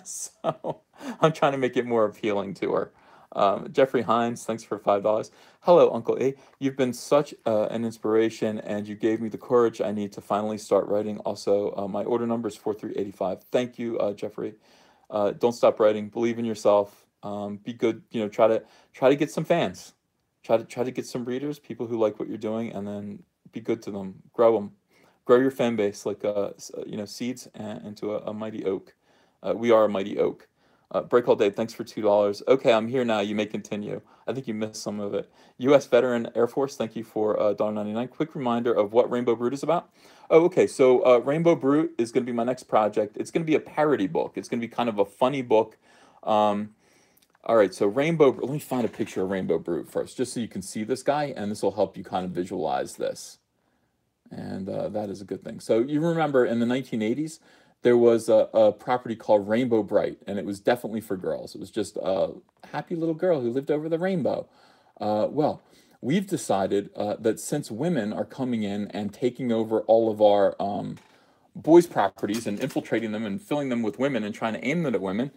So I'm trying to make it more appealing to her. Jeffrey Hines, thanks for $5. Hello, Uncle A. You've been such an inspiration, and you gave me the courage I need to finally start writing. Also, my order number is 4385. Thank you, Jeffrey. Don't stop writing. Believe in yourself. Be good, you know, try to get some fans, try to get some readers, people who like what you're doing, and then be good to them, grow your fan base like you know, seeds into a mighty oak. We are a mighty oak. Break all day. Thanks for $2. Okay, I'm here now. You may continue. I think you missed some of it. U.S. Veteran Air Force. Thank you for $1.99. Quick reminder of what Rainbow Brood is about. Oh, okay. So Rainbow Brood is going to be my next project. It's going to be a parody book. It's going to be kind of a funny book. All right, so Rainbow, let me find a picture of Rainbow Brute first, just so you can see this guy, and this will help you kind of visualize this. And that is a good thing. So you remember in the 1980s, there was a property called Rainbow Bright, and it was definitely for girls. It was just a happy little girl who lived over the rainbow. Well, we've decided that since women are coming in and taking over all of our boys' properties and infiltrating them and filling them with women and trying to aim them at women,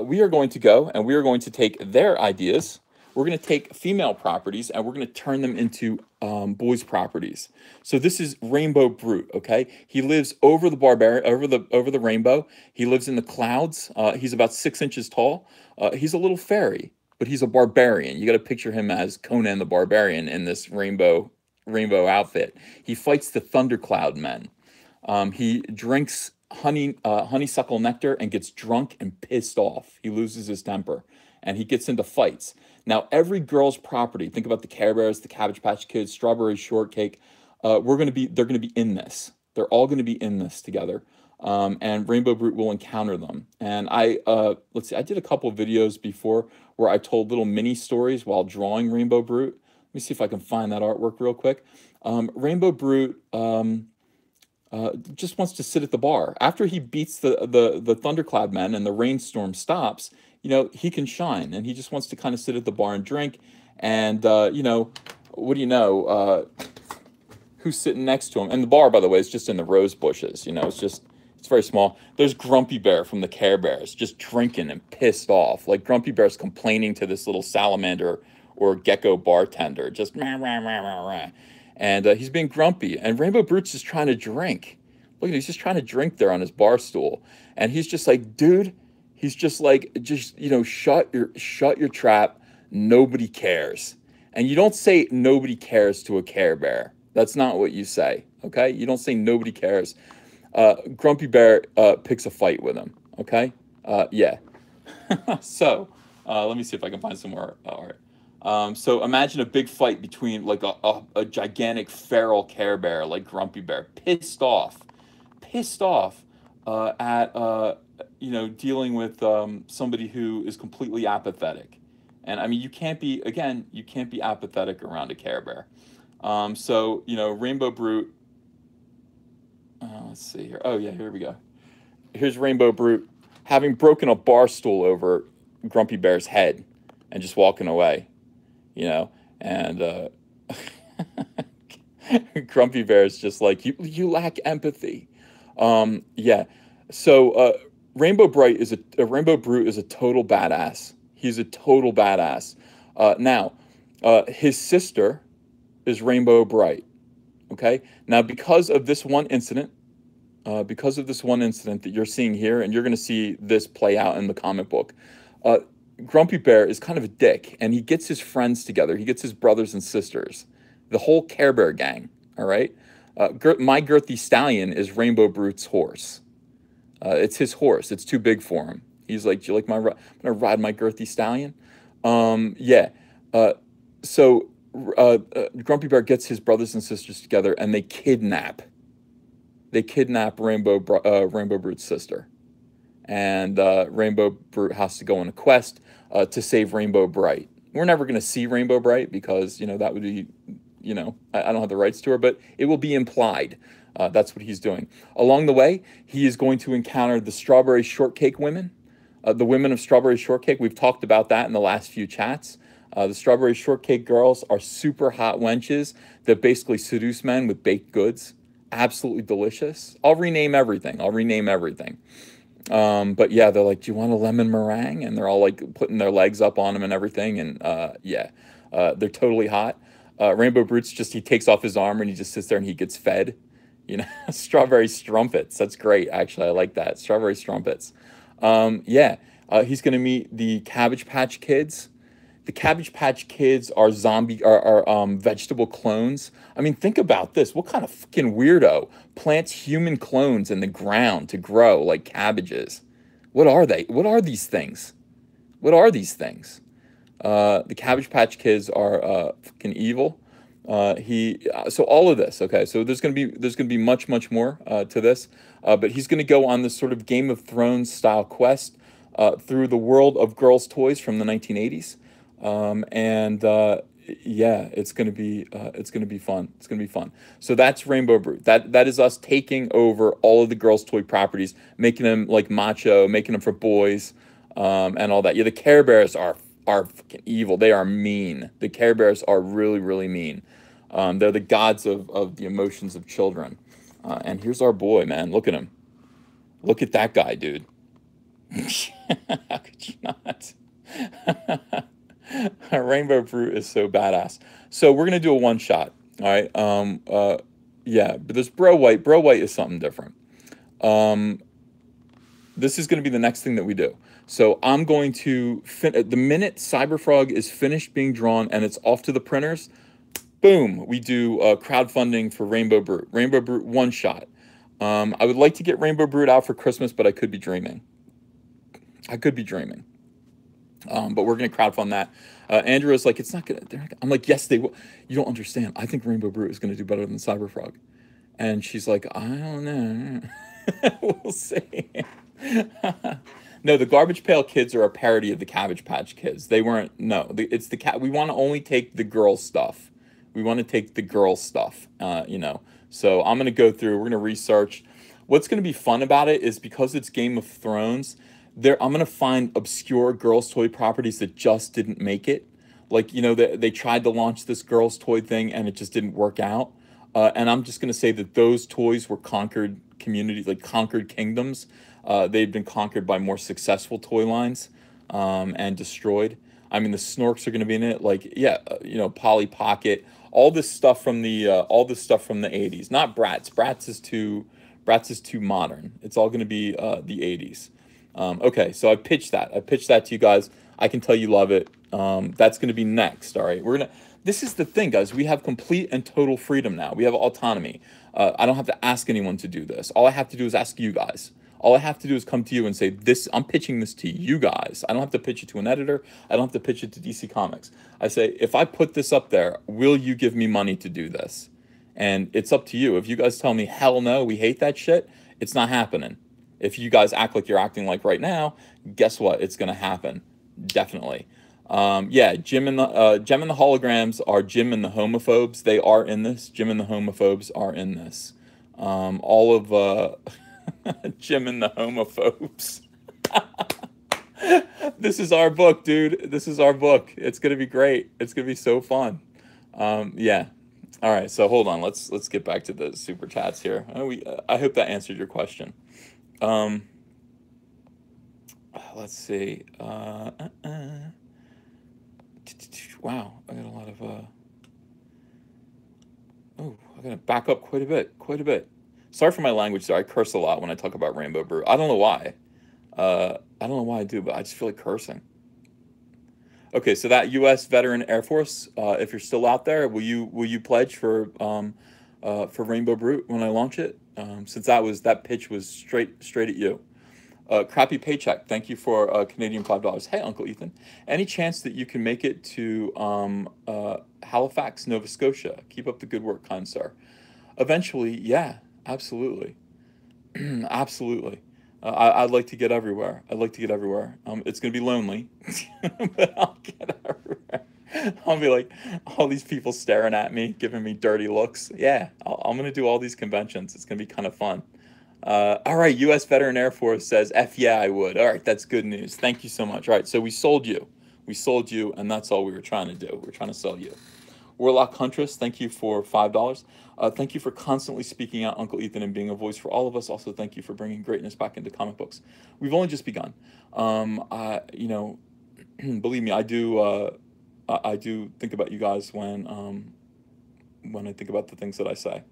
we are going to go and we are going to take their ideas. We're going to take female properties and we're going to turn them into boys' properties. So this is Rainbow Brute, okay? He lives over the over the rainbow. He lives in the clouds. He's about 6 inches tall. He's a little fairy, but he's a barbarian. You got to picture him as Conan the Barbarian in this rainbow outfit. He fights the thundercloud men. He drinks honeysuckle nectar and gets drunk and pissed off. He loses his temper and he gets into fights. Now, every girl's property, think about the Care Bears, the Cabbage Patch Kids, Strawberry Shortcake, they're going to be in this. They're all going to be in this together. And Rainbow Brute will encounter them. And let's see, I did a couple of videos before where I told little mini stories while drawing Rainbow Brute. Let me see if I can find that artwork real quick. Rainbow Brute just wants to sit at the bar. After he beats the thundercloud men and the rainstorm stops, you know, he can shine, and he just wants to kind of sit at the bar and drink. And, you know, what do you know? Who's sitting next to him? And the bar, by the way, is just in the rose bushes. You know, it's very small. There's Grumpy Bear from the Care Bears just drinking and pissed off. Like Grumpy Bear's complaining to this little salamander or gecko bartender, just rah, rah, rah, rah, rah. And he's being grumpy. And Rainbow Brute's just trying to drink. Look at him, he's just trying to drink there on his bar stool. And he's just like, dude, he's just like, you know, shut your trap. Nobody cares. And you don't say nobody cares to a Care Bear. That's not what you say, okay? You don't say nobody cares. Grumpy Bear picks a fight with him, okay? Yeah. So, let me see if I can find some more art. So imagine a big fight between like a gigantic feral Care Bear like Grumpy Bear, pissed off at you know, dealing with somebody who is completely apathetic. And I mean, you can't be apathetic around a Care Bear. So, you know, Rainbow Brute, let's see here. Oh yeah, here we go. Here's Rainbow Brute having broken a bar stool over Grumpy Bear's head and just walking away, you know, and Grumpy Bear's just like, you lack empathy. Yeah. So, Rainbow Brute is a total badass. He's a total badass. Now, his sister is Rainbow Bright. Okay. Now, because of this one incident that you're seeing here, and you're going to see this play out in the comic book, Grumpy Bear is kind of a dick, and he gets his friends together. He gets his brothers and sisters, the whole Care Bear gang. All right. My Girthy Stallion is Rainbow Brute's horse. It's his horse. It's too big for him. He's like, do you like I'm going to ride my Girthy Stallion? Yeah. So Grumpy Bear gets his brothers and sisters together, and they kidnap Rainbow Brute's sister. And Rainbow Brute has to go on a quest to save Rainbow Bright. We're never going to see Rainbow Bright because, you know, that would be, you know, I don't have the rights to her, but it will be implied. That's what he's doing. Along the way, he is going to encounter the Strawberry Shortcake women, the women of Strawberry Shortcake. We've talked about that in the last few chats. The Strawberry Shortcake girls are super hot wenches that basically seduce men with baked goods. Absolutely delicious. I'll rename everything. But yeah, they're like, do you want a lemon meringue? And they're all like putting their legs up on him and everything. And yeah, they're totally hot. Rainbow Brute's he takes off his armor and he just sits there and he gets fed. You know, strawberry strumpets. That's great. Actually, I like that. Strawberry strumpets. Yeah. He's going to meet the Cabbage Patch Kids. The Cabbage Patch Kids are vegetable clones. I mean, think about this. What kind of fucking weirdo plants human clones in the ground to grow like cabbages? What are they? What are these things? What are these things? The Cabbage Patch Kids are fucking evil. So all of this, okay. So there's gonna be much more to this, but he's gonna go on this sort of Game of Thrones style quest through the world of girls' toys from the 1980s, and yeah, it's gonna be fun. It's gonna be fun. So that's Rainbow Brute. That is us taking over all of the girls' toy properties, making them like macho, making them for boys, and all that. Yeah, the Care Bears are fucking evil. They are mean. The Care Bears are really mean. They're the gods of the emotions of children. And here's our boy, man. Look at him. Look at that guy, dude. How could you not? Rainbow Brute is so badass. So we're gonna do a one shot. All right. Yeah, but this Bro White. Bro White is something different. This is going to be the next thing that we do. So I'm going to, the minute Cyberfrog is finished being drawn and it's off to the printers, boom, we do crowdfunding for Rainbow Brute. Rainbow Brute one shot. I would like to get Rainbow Brute out for Christmas, but I could be dreaming. I could be dreaming. But we're going to crowdfund that. Andrew is like, it's not going to, I'm like, yes, they will. You don't understand. I think Rainbow Brute is going to do better than Cyberfrog. And she's like, I don't know. We'll see. No, the Garbage Pail Kids are a parody of the Cabbage Patch Kids. They weren't. No, it's the cat. We want to only take the girl stuff. We want to take the girl stuff. You know. So I'm gonna go through. We're gonna research. What's gonna be fun about it is because it's Game of Thrones. I'm gonna find obscure girls' toy properties that just didn't make it. Like, you know, they tried to launch this girls' toy thing and it just didn't work out. And I'm just gonna say that those toys were conquered communities, like conquered kingdoms. They've been conquered by more successful toy lines and destroyed. I mean, the Snorks are going to be in it. Like, yeah, you know, Polly Pocket, all this stuff from the 80s. Not Bratz. Bratz is too modern. It's all going to be the 80s. Okay, so I pitched that. I pitched that to you guys. I can tell you love it. That's going to be next. All right, This is the thing, guys. We have complete and total freedom now. We have autonomy. I don't have to ask anyone to do this. All I have to do is ask you guys. All I have to do is come to you and say, this, I'm pitching this to you guys. I don't have to pitch it to an editor. I don't have to pitch it to DC Comics. I say, if I put this up there, will you give me money to do this? And it's up to you. If you guys tell me, hell no, we hate that shit, it's not happening. If you guys act like you're acting like right now, guess what? It's going to happen. Definitely. Yeah, Jim and the holograms are Jim and the homophobes. They are in this. Jim and the homophobes are in this. All of Jim and the homophobes. This is our book, dude. This is our book. It's gonna be great. It's gonna be so fun. Yeah. All right. So hold on. Let's get back to the super chats here. I hope that answered your question. Let's see. Wow, I got a lot of. Oh, I gotta back up quite a bit. Sorry for my language there. I curse a lot when I talk about Rainbow Brew. I don't know why. I don't know why I do, but I just feel like cursing. Okay, so that U.S. Veteran Air Force, if you're still out there, will you pledge for Rainbow Brute when I launch it? Since that pitch was straight at you. Crappy Paycheck, thank you for Canadian $5. Hey, Uncle Ethan, any chance that you can make it to Halifax, Nova Scotia? Keep up the good work, kind sir. Eventually, yeah, absolutely, absolutely. I'd like to get everywhere. It's gonna be lonely, but I'll get everywhere. I'll be like, all these people staring at me, giving me dirty looks. Yeah, I'm gonna do all these conventions. It's gonna be kind of fun. All right, U.S. Veteran Air Force says, F yeah, I would. All right, that's good news. Thank you so much. All right, so we sold you, and that's all we were trying to do. We're trying to sell you. Warlock Huntress, thank you for $5. Thank you for constantly speaking out, Uncle Ethan, and being a voice for all of us. Also, thank you for bringing greatness back into comic books. We've only just begun. You know, believe me, I do think about you guys when I think about the things that I say.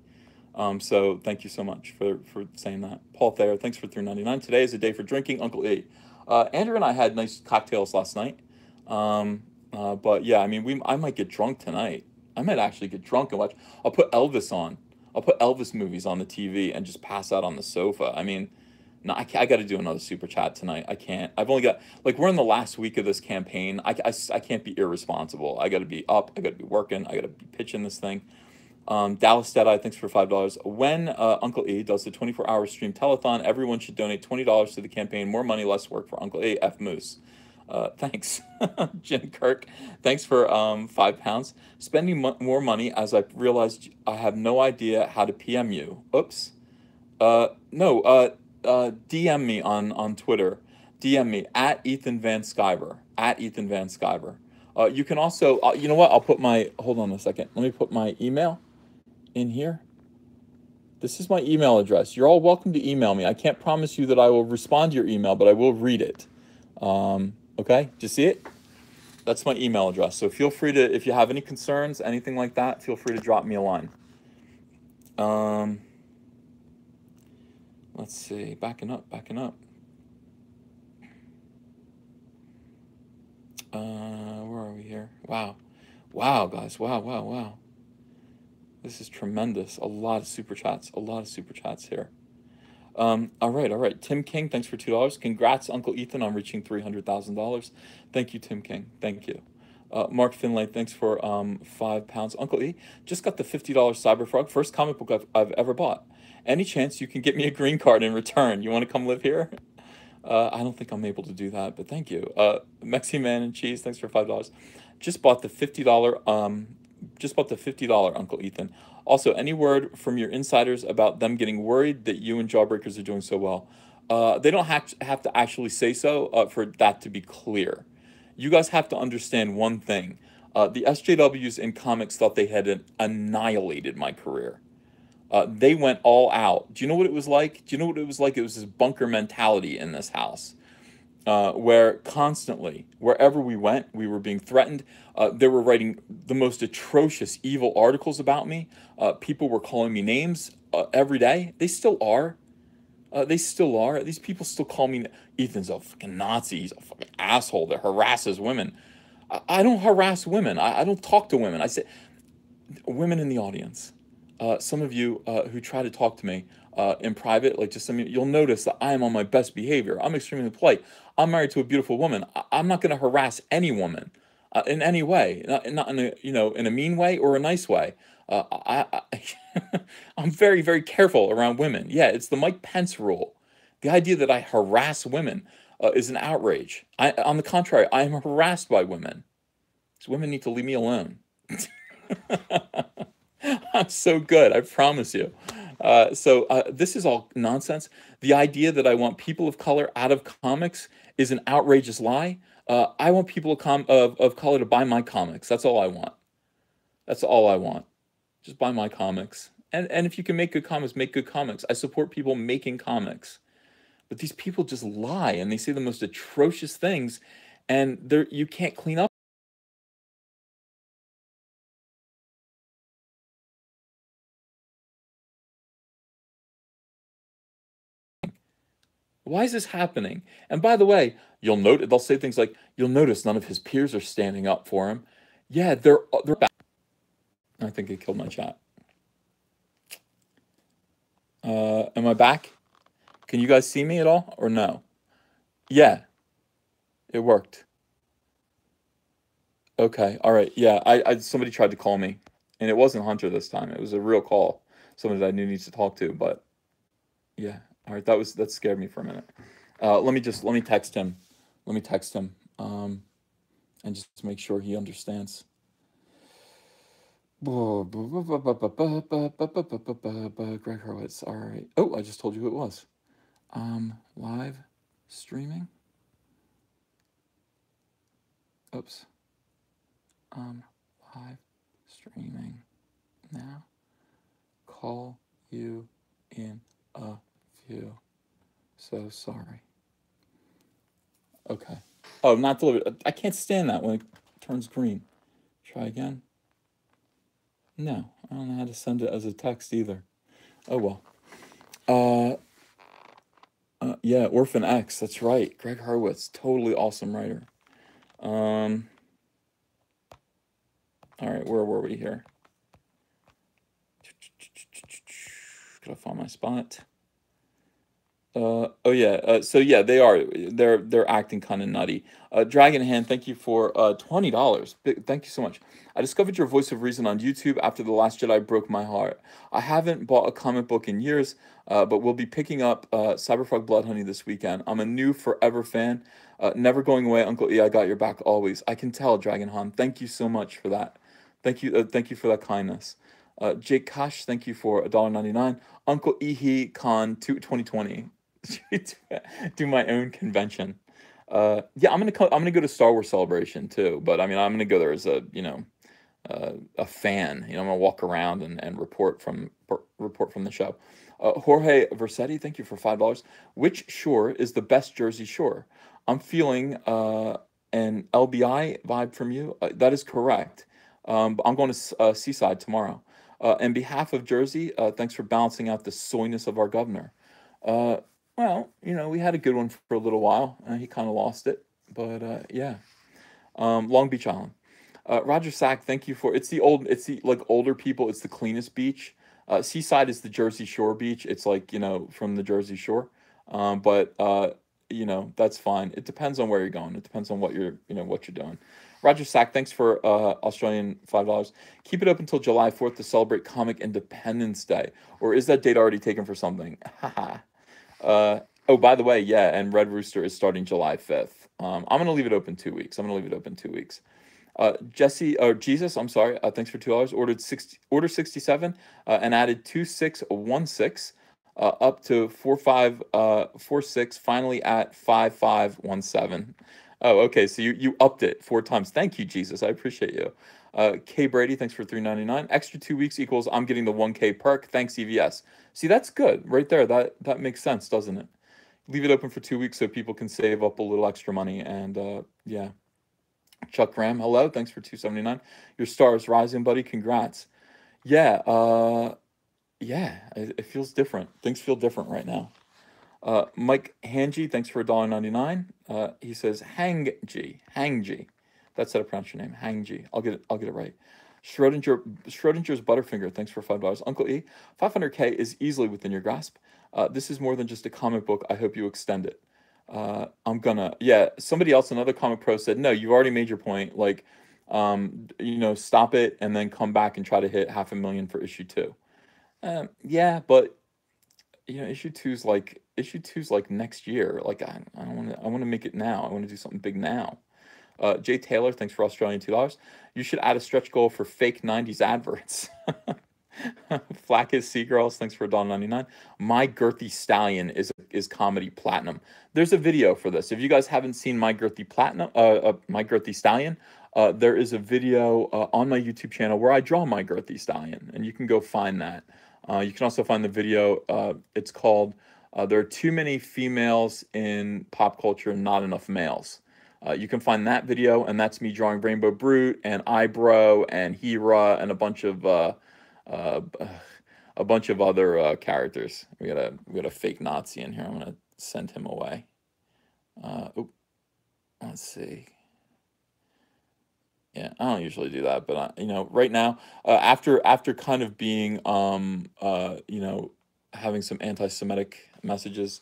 So thank you so much for saying that. Paul Thayer, thanks for $3.99. Today is a day for drinking, Uncle E. Andrew and I had nice cocktails last night. But yeah, I mean, I might get drunk tonight. I might actually get drunk and watch. I'll put Elvis on. I'll put Elvis movies on the TV and just pass out on the sofa. I mean, no, I got to do another super chat tonight. I can't. I've only got, like, we're in the last week of this campaign. I can't be irresponsible. I got to be up. I got to be working. I got to be pitching this thing. Dallas Deadeye, thanks for $5. When Uncle E does the 24-hour stream telethon, everyone should donate $20 to the campaign. More money, less work for Uncle E. F Moose. Thanks, Jim Kirk. Thanks for £5. Spending more money as I realized I have no idea how to PM you. Oops. No. DM me on Twitter. DM me at Ethan Van Sciver. At Ethan Van Sciver. You can also, you know what? I'll put hold on a second. Let me put my email in here. This is my email address. You're all welcome to email me. I can't promise you that I will respond to your email, but I will read it. Okay, do you see it? That's my email address. So feel free to, if you have any concerns, anything like that, feel free to drop me a line. Let's see, backing up. Where are we here? Wow, guys, wow. This is tremendous. A lot of super chats here. All right. Tim King, thanks for $2. Congrats, Uncle Ethan, on reaching $300,000. Thank you, Tim King. Thank you. Mark Finlay, thanks for £5. Uncle E, just got the $50 Cyberfrog, first comic book I've ever bought. Any chance you can get me a green card in return? You want to come live here? I don't think I'm able to do that, but thank you. Mexi Man and Cheese, thanks for $5. Just bought the $50 Uncle Ethan. Also, any word from your insiders about them getting worried that you and Jawbreakers are doing so well? They don't have to actually say so for that to be clear. You guys have to understand one thing. The SJWs in comics thought they had annihilated my career. They went all out. Do you know what it was like? It was this bunker mentality in this house. Where constantly, wherever we went, we were being threatened. They were writing the most atrocious, evil articles about me. People were calling me names every day. They still are. These people still call me, Ethan's a fucking Nazi. He's a fucking asshole that harasses women. I don't harass women. I don't talk to women. I say, women in the audience. Some of you who try to talk to me in private, like just some, you'll notice that I am on my best behavior. I'm extremely polite. I'm married to a beautiful woman. I'm not going to harass any woman in any way, not in a in a mean way or a nice way. I'm very, very careful around women. Yeah, it's the Mike Pence rule. The idea that I harass women is an outrage. On the contrary, I am harassed by women. These women need to leave me alone. I'm so good, I promise you. This is all nonsense. The idea that I want people of color out of comics is an outrageous lie. I want people of color to buy my comics. That's all I want. Just buy my comics. And if you can make good comics, make good comics. I support people making comics. But these people just lie, and they say the most atrocious things, and you can't clean up. Why is this happening? And by the way, they'll say things like, you'll notice none of his peers are standing up for him. Yeah, they're back. I think they killed my chat. Am I back? Can you guys see me at all or no? Yeah, it worked. Okay, all right. Yeah, somebody tried to call me, and it wasn't Hunter this time. It was a real call. Somebody that I knew needs to talk to, but yeah. All right, that scared me for a minute. Let me text him. And just make sure he understands. Greg Hurwitz. All right. Oh, I just told you who it was. Live streaming. Oops. Live streaming now. Call you in a few. So sorry. Okay. Oh, not delivered. I can't stand that when it turns green. Try again. No, I don't know how to send it as a text either. Oh well. Yeah, Orphan X, that's right. Greg Hurwitz, totally awesome writer. All right, where were we here? Gotta find my spot. Oh yeah. So yeah, they are. They're acting kind of nutty. Dragon Hand, thank you for $20. Thank you so much. I discovered your voice of reason on YouTube after The Last Jedi broke my heart. I haven't bought a comic book in years, but we'll be picking up Cyberfrog Blood Honey this weekend. I'm a new forever fan. Never going away, Uncle E. I got your back always. I can tell, Dragon Han. Thank you so much for that. Thank you for that kindness. Jake Kosh, thank you for $1.99. Uncle Ihi Khan 2020. Do my own convention. Yeah, I'm gonna go to Star Wars Celebration too, but I mean I'm gonna go there as a a fan. I'm gonna walk around and report from the show. Jorge Versetti, thank you for $5. Which shore is the best Jersey shore? I'm feeling an LBI vibe from you. That is correct. But I'm going to Seaside tomorrow. On behalf of Jersey, thanks for balancing out the soyness of our governor. Uh, well, we had a good one for a little while. He kind of lost it, but yeah. Long Beach Island. Roger Sack, thank you for. It's the like older people. It's the cleanest beach. Seaside is the Jersey Shore beach. It's like from the Jersey Shore. But that's fine. It depends on where you're going. It depends on what you're doing. Roger Sack, thanks for Australian $5. Keep it up until July 4th to celebrate Comic Independence Day, or is that date already taken for something? Oh, by the way, yeah, and Red Rooster is starting July 5th. I'm going to leave it open 2 weeks. Jesse, or Jesus, I'm sorry. Thanks for $2. Order 67, and added 2616, up to 4546. Finally at 5517. Oh, okay. So you upped it 4 times. Thank you, Jesus. I appreciate you. K Brady, thanks for $3.99. Extra 2 weeks equals I'm getting the 1K perk. Thanks, EVS. See, that's good right there. That makes sense, doesn't it? Leave it open for 2 weeks so people can save up a little extra money. And yeah. Chuck Graham, hello. Thanks for $2.79. Your star is rising, buddy. Congrats. Yeah. Yeah. It feels different. Things feel different right now. Mike Hanji, thanks for $1.99. He says Hangji. That's how to pronounce your name. Hangji. I'll get it right. Schrodinger's Butterfinger, thanks for $5. Uncle E, 500K is easily within your grasp. This is more than just a comic book. I hope you extend it. Yeah, somebody else, another comic pro said, no, you've already made your point. Like, stop it and then come back and try to hit 500,000 for issue 2. Yeah, but issue two's like next year. Like I want to make it now. I want to do something big now. Jay Taylor, thanks for Australian $2. You should add a stretch goal for fake 90s adverts. Flackest Seagirls, thanks for $1.99. My Girthy Stallion is comedy platinum. There's a video for this. If you guys haven't seen My Girthy Stallion, there is a video on my YouTube channel where I draw My Girthy Stallion, and you can go find that. You can also find the video. It's called There Are Too Many Females in Pop Culture, Not Enough Males. You can find that video, and that's me drawing Rainbow Brute and Eyebrow and Hera and a bunch of other characters. We got a fake Nazi in here. I'm gonna send him away. Let's see. Yeah, I don't usually do that, but right now, after kind of being having some anti-Semitic messages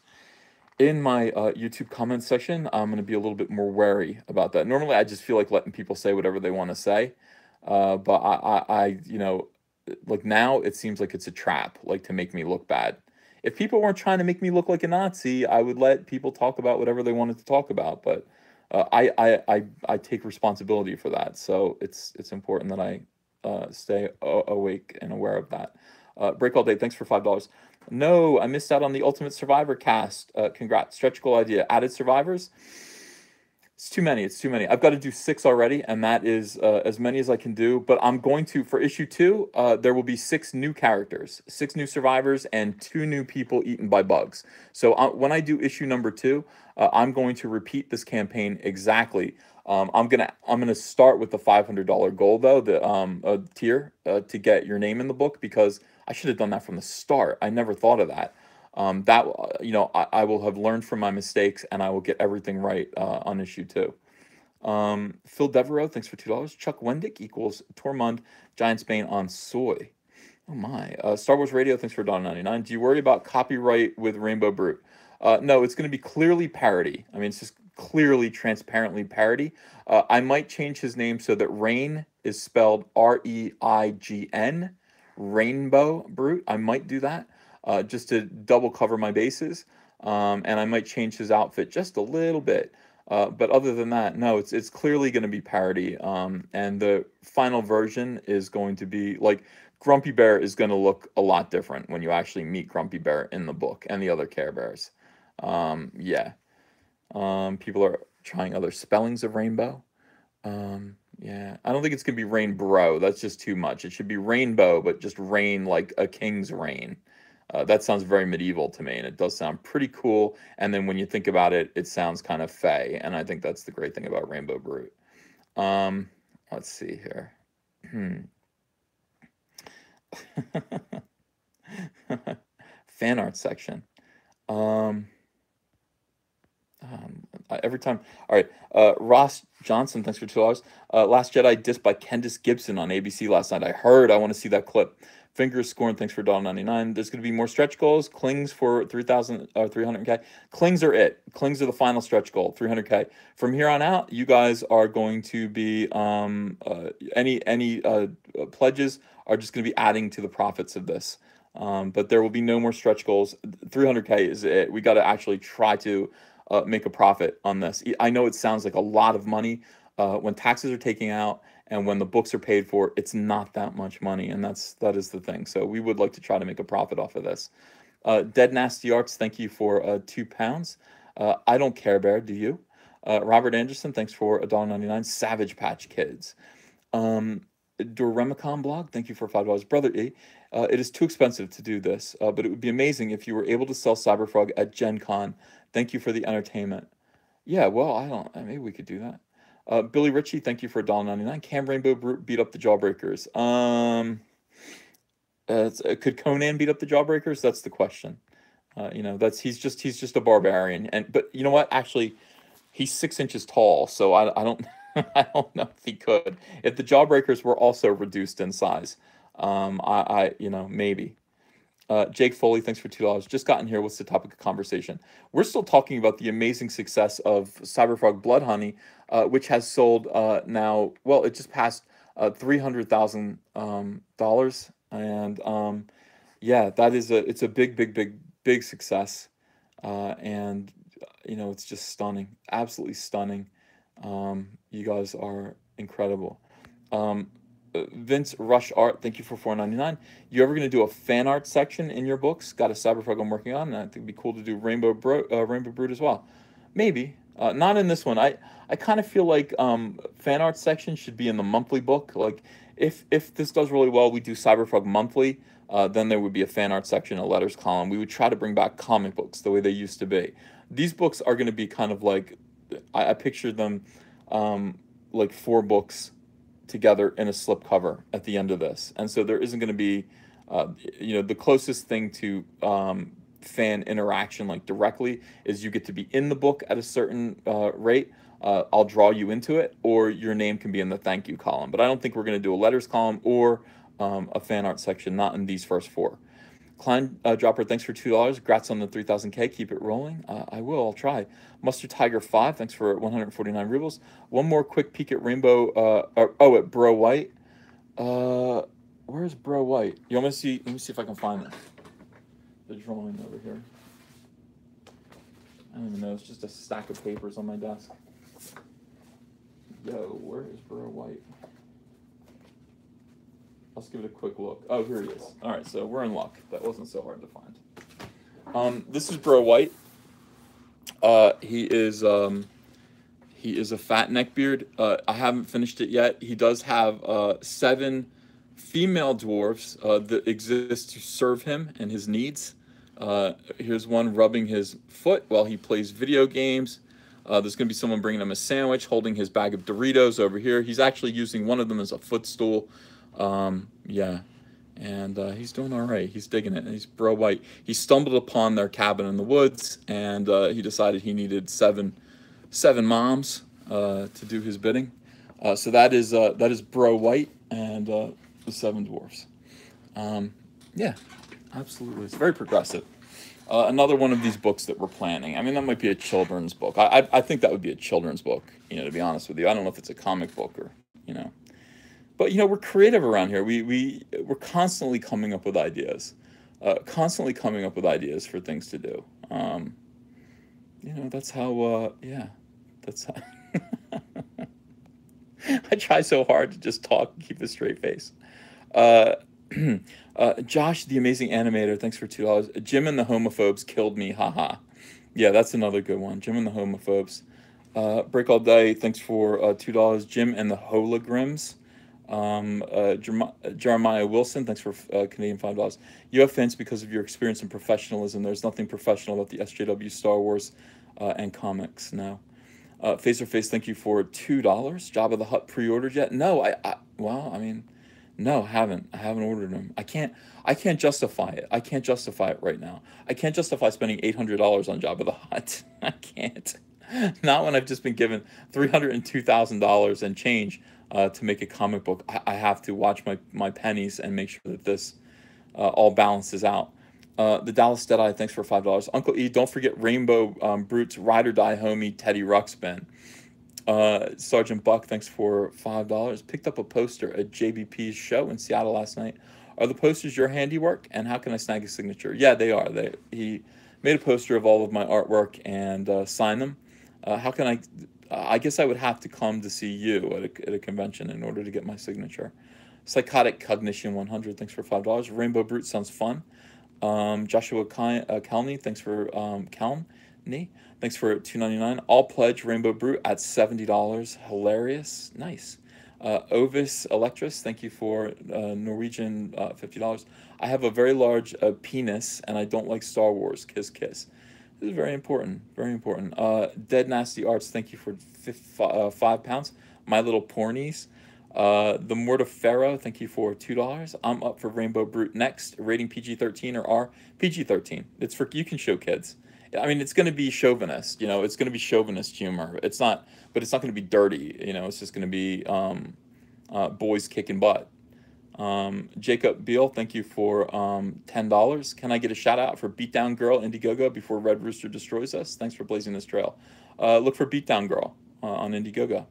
in my YouTube comment section, I'm going to be a little bit more wary about that. Normally, I just feel like letting people say whatever they want to say, but I like now it seems like it's a trap, like to make me look bad. If people weren't trying to make me look like a Nazi, I would let people talk about whatever they wanted to talk about. But I take responsibility for that, so it's important that I stay awake and aware of that. Break All Day, thanks for $5. No, I missed out on the Ultimate Survivor cast. Congrats. Stretch goal idea. Added survivors? It's too many. I've got to do 6 already, and that is as many as I can do. But I'm going to, for issue 2, there will be 6 new characters, 6 new survivors, and 2 new people eaten by bugs. So when I do issue number 2, I'm going to repeat this campaign exactly. I'm gonna start with the $500 goal though, the tier to get your name in the book, because I should have done that from the start. I never thought of that. that you know, I will have learned from my mistakes, and I will get everything right on issue 2. Phil Devereaux, thanks for $2. Chuck Wendick equals Tormund Giantsbane on soy. Oh my. Star Wars Radio, thanks for $1.99. Do you worry about copyright with Rainbow Brute? No, it's going to be clearly parody. I mean, it's just clearly, transparently parody. I might change his name so that Rain is spelled R-E-I-G-N, Rainbow Brute. I might do that just to double cover my bases. And I might change his outfit just a little bit. But other than that, no, it's clearly going to be parody. And the final version is going to be like Grumpy Bear is going to look a lot different when you actually meet Grumpy Bear in the book and the other Care Bears. Yeah. People are trying other spellings of rainbow. Yeah, I don't think it's going to be rainbow. That's just too much. It should be rainbow, but just rain like a king's reign. That sounds very medieval to me, and it does sound pretty cool. And then when you think about it, it sounds kind of fey, and I think that's the great thing about Rainbow Brute. Let's see here. Fan art section. Every time. All right. Ross Johnson, thanks for $2. Last Jedi dissed by Kendis Gibson on ABC last night. I heard. I want to see that clip. Fingers Scorn, thanks for $1.99. There's going to be more stretch goals. Clings for 300K. Clings are it. Clings are the final stretch goal, 300K. From here on out, you guys are going to be any pledges are just going to be adding to the profits of this. But there will be no more stretch goals. 300K is it. We got to actually try to make a profit on this. I know it sounds like a lot of money when taxes are taken out and when the books are paid for. It's not that much money, and that is the thing. So we would like to try to make a profit off of this. Dead Nasty Arts, thank you for £2. I don't care, Bear. Do you? Robert Anderson, thanks for $1.99. Savage Patch Kids. Doremicon blog, thank you for $5. Brother E, it is too expensive to do this, but it would be amazing if you were able to sell Cyberfrog at Gen Con. Thank you for the entertainment. Yeah, well, maybe we could do that. Billy Ritchie, thank you for $1.99. Cam Rainbow Brute beat up the Jawbreakers. Could Conan beat up the Jawbreakers? That's the question. You know, he's just a barbarian. But you know what? Actually, he's 6 inches tall, so I don't I don't know if he could. If the Jawbreakers were also reduced in size, you know, maybe. Jake Foley, thanks for $2. Just gotten here. What's the topic of conversation? We're still talking about the amazing success of Cyberfrog Blood Honey, which has sold now. Well, it just passed $300,000, and yeah, it's a big success, and you know, it's just stunning, absolutely stunning. You guys are incredible. Vince Rush Art, thank you for $4.99. You ever going to do a fan art section in your books? Got a Cyberfrog I'm working on, and I think it'd be cool to do Rainbow Brute as well. Maybe. Not in this one. I kind of feel like fan art section should be in the monthly book. Like, if this does really well, we do Cyberfrog monthly, then there would be a fan art section, a letters column. We would try to bring back comic books the way they used to be. These books are going to be kind of like, I pictured them like 4 books together in a slipcover at the end of this, and so there isn't going to be you know, the closest thing to fan interaction, like directly, is you get to be in the book at a certain rate. I'll draw you into it, or your name can be in the thank you column, but I don't think we're going to do a letters column or a fan art section, not in these first 4. Klein Dropper, thanks for $2. Congrats on the 3,000K. Keep it rolling. I will. I'll try. Mustard Tiger 5, thanks for 149 rubles. One more quick peek at Rainbow. At Bro White. Where's Bro White? You want me to see? Let me see if I can find it. The drawing over here. I don't even know. It's just a stack of papers on my desk. Yo, where is Bro White? Let's give it a quick look. Oh, here he is. All right, so we're in luck. That wasn't so hard to find. This is Bro White. He is a fat neckbeard. I haven't finished it yet. He does have 7 female dwarves that exist to serve him and his needs. Here's one rubbing his foot while he plays video games. There's going to be someone bringing him a sandwich, holding his bag of Doritos over here. He's actually using one of them as a footstool. Yeah, and he's doing all right. He's digging it. And he's Bro White. He stumbled upon their cabin in the woods, and he decided he needed seven moms to do his bidding. So that is Bro White and the Seven Dwarfs. Yeah, absolutely. It's very progressive. Another one of these books that we're planning. I mean, that might be a children's book. I think that would be a children's book. To be honest with you, I don't know if it's a comic book or. But we're creative around here. We're constantly coming up with ideas, constantly coming up with ideas for things to do. That's how. Yeah, that's how. I try so hard to just talk and keep a straight face. Josh, the amazing animator, thanks for $2. Jim and the homophobes killed me, haha. Yeah, that's another good one. Jim and the homophobes. Break All Day, thanks for $2. Jim and the holograms. Jeremiah Wilson, thanks for Canadian $5. You have fans because of your experience and professionalism. There's nothing professional about the SJW, Star Wars, and comics. No. Face-to-Face, thank you for $2. Jabba the Hutt pre-ordered yet? No, no, I haven't ordered them. I can't justify it. I can't justify it right now. I can't justify spending $800 on Jabba the Hutt. I can't. Not when I've just been given $302,000 and change to make a comic book. I have to watch my pennies and make sure that this all balances out. The Dallas Deadeye, thanks for $5. Uncle E, don't forget Rainbow Brute's Ride or Die homie Teddy Ruxpin. Sergeant Buck, thanks for $5. Picked up a poster at JBP's show in Seattle last night. Are the posters your handiwork? And how can I snag a signature? Yeah, they are. He made a poster of all of my artwork and signed them. How can I guess I would have to come to see you at a convention in order to get my signature. Psychotic Cognition 100, thanks for $5. Rainbow Brute sounds fun. Joshua Kelney, thanks for Kelney. Thanks for $2.99. All pledge Rainbow Brute at $70. Hilarious. Nice. Ovis Electris, thank you for Norwegian $50. I have a very large penis and I don't like Star Wars. Kiss, kiss. This is very important. Very important. Dead Nasty Arts, thank you for £5. My Little Pornies. The Mortiferro, thank you for $2. I'm up for Rainbow Brute next. Rating PG-13 or R? PG-13. It's for, you can show kids. I mean, it's going to be chauvinist, it's going to be chauvinist humor. But it's not going to be dirty, it's just going to be boys kicking butt. Jacob Beal, thank you for $10. Can I get a shout out for Beatdown Girl Indiegogo before Red Rooster destroys us? Thanks for blazing this trail. Look for Beatdown Girl on Indiegogo.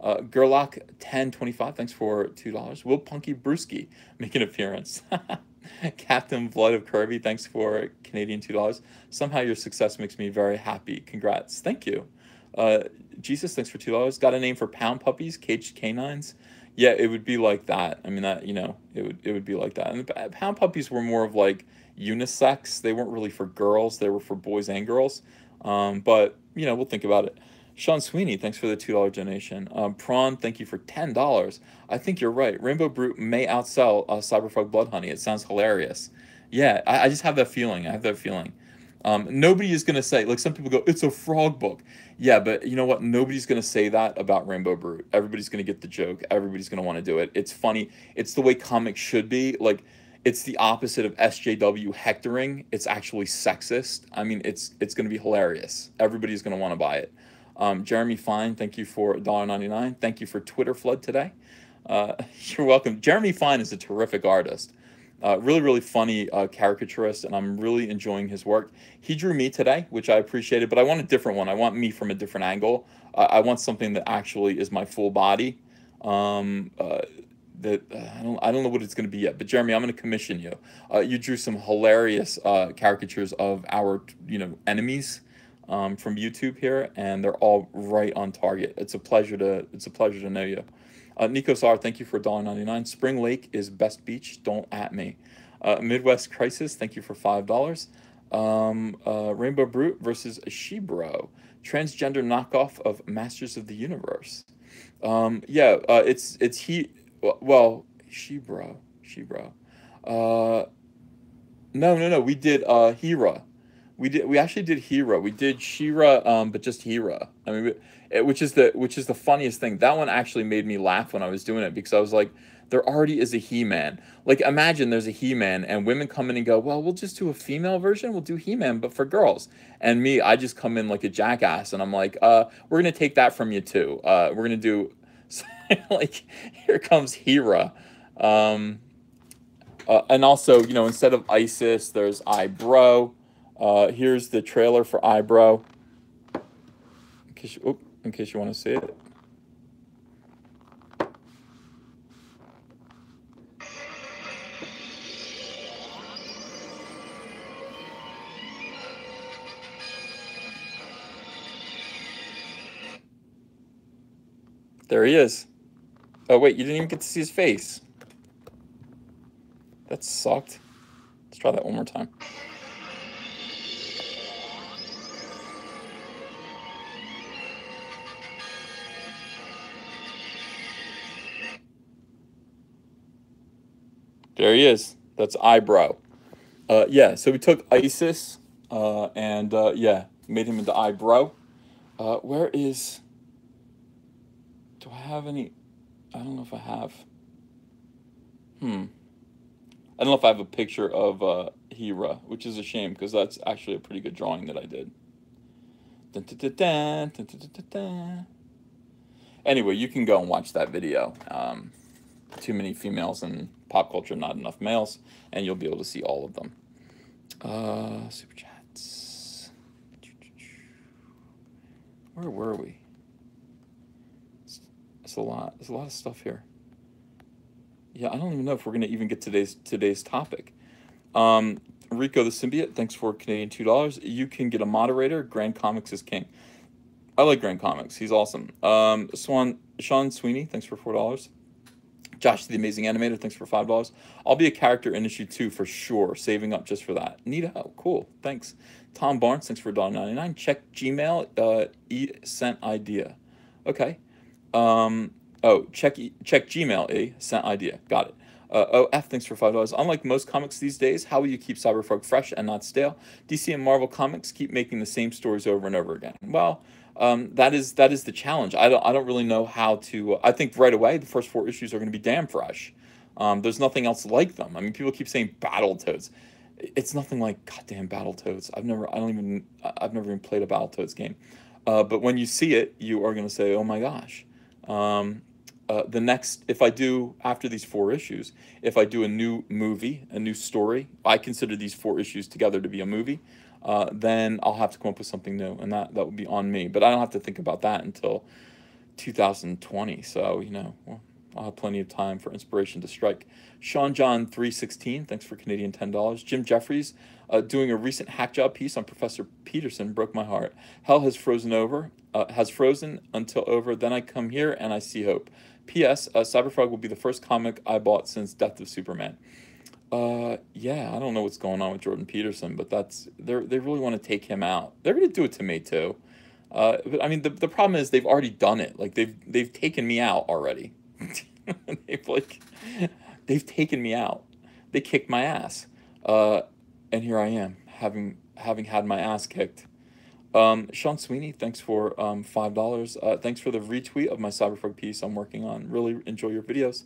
Gerlock 1025, thanks for $2. Will Punky Brewski make an appearance? Captain Blood of Kirby, thanks for Canadian $2. Somehow your success makes me very happy. Congrats. Thank you. Jesus, thanks for $2. Got a name for pound puppies, caged canines? Yeah, it would be like that. I mean, that, it would be like that. And the pound puppies were more of like unisex. They weren't really for girls. They were for boys and girls. But, we'll think about it. Sean Sweeney, thanks for the $2 donation. Prawn, thank you for $10. I think you're right. Rainbow Brute may outsell Cyberfrog Blood Honey. It sounds hilarious. Yeah, I just have that feeling. I have that feeling. Nobody is going to say, like some people go, it's a frog book. Yeah, but you know what? Nobody's going to say that about Rainbow Brute. Everybody's going to get the joke. Everybody's going to want to do it. It's funny. It's the way comics should be. Like, it's the opposite of SJW hectoring. It's actually sexist. I mean, it's going to be hilarious. Everybody's going to want to buy it. Jeremy Fine, thank you for $1.99. Thank you for Twitter Flood today. You're welcome. Jeremy Fine is a terrific artist. Really, really funny caricaturist, and I'm really enjoying his work. He drew me today, which I appreciated, but I want a different one. I want me from a different angle. I want something that actually is my full body. I don't know what it's going to be yet, but Jeremy, I'm going to commission you. You drew some hilarious caricatures of our enemies from YouTube here, and they're all right on target. It's a pleasure to know you. Nikos R, thank you for $1.99. Spring Lake is best beach. Don't at me. Midwest Crisis, thank you for $5. Rainbow Brute versus Shebro, transgender knockoff of Masters of the Universe. It's Shebro. No. We did Hera. We actually did Hera. We did Shira, but just Hera. I mean, which is the funniest thing. That one actually made me laugh when I was doing it because I was like, there already is a He-Man. Like, imagine there's a He-Man and women come in and go, well, we'll just do a female version. We'll do He-Man, but for girls. And me, I just come in like a jackass, and I'm like, we're gonna take that from you too. We're gonna do like, here comes Hera. And also, instead of ISIS, there's Eyebrow. Here's the trailer for Eyebrow. In case you want to see it. There he is. Oh, wait, you didn't even get to see his face. That sucked. Let's try that one more time. There he is. That's Eyebrow. Yeah, so we took ISIS and yeah, made him into Eyebrow. Where is... Do I have any... I don't know if I have... I don't know if I have a picture of Hera, which is a shame because that's actually a pretty good drawing that I did. Dun, dun, dun, dun, dun, dun, dun, dun. Anyway, you can go and watch that video. Too many females in pop culture, not enough males, and you'll be able to see all of them. Super chats. Where were we? It's a lot. There's a lot of stuff here. Yeah, I don't even know if we're gonna even get today's topic. Rico the Symbiote, thanks for Canadian $2. You can get a moderator. Grand Comics is king. I like Grand Comics. He's awesome. Sean Sweeney, thanks for $4. Josh the Amazing Animator, thanks for $5. I'll be a character in issue 2 for sure, saving up just for that. Neato, cool, thanks. Tom Barnes, thanks for $1.99. Check Gmail, sent idea. Okay. Check Gmail, sent idea. Got it. OF, thanks for $5. Unlike most comics these days, how will you keep Cyberfrog fresh and not stale? DC and Marvel comics keep making the same stories over and over again. Well, that is the challenge. I don't really know how to. I think right away the first 4 issues are going to be damn fresh. There's nothing else like them. I mean, people keep saying Battletoads. It's nothing like goddamn Battletoads. I've never even played a Battletoads game. But when you see it, you are going to say, oh my gosh. The next, if I do, after these 4 issues, if I do a new movie, a new story, I consider these 4 issues together to be a movie, then I'll have to come up with something new, and that would be on me. But I don't have to think about that until 2020, so, well, I'll have plenty of time for inspiration to strike. Sean John 316, thanks for Canadian $10. Jim Jeffries, doing a recent hack job piece on Professor Peterson broke my heart. Hell has frozen until over. Then I come here and I see hope. P.S. Cyberfrog will be the first comic I bought since Death of Superman. Yeah, I don't know what's going on with Jordan Peterson, but they really want to take him out. They're going to do it to me too. But I mean, the problem is they've already done it. Like they've taken me out already. They've taken me out. They kicked my ass. And here I am, having had my ass kicked. Sean Sweeney, thanks for $5. Thanks for the retweet of my Cyberfrog piece I'm working on. Really enjoy your videos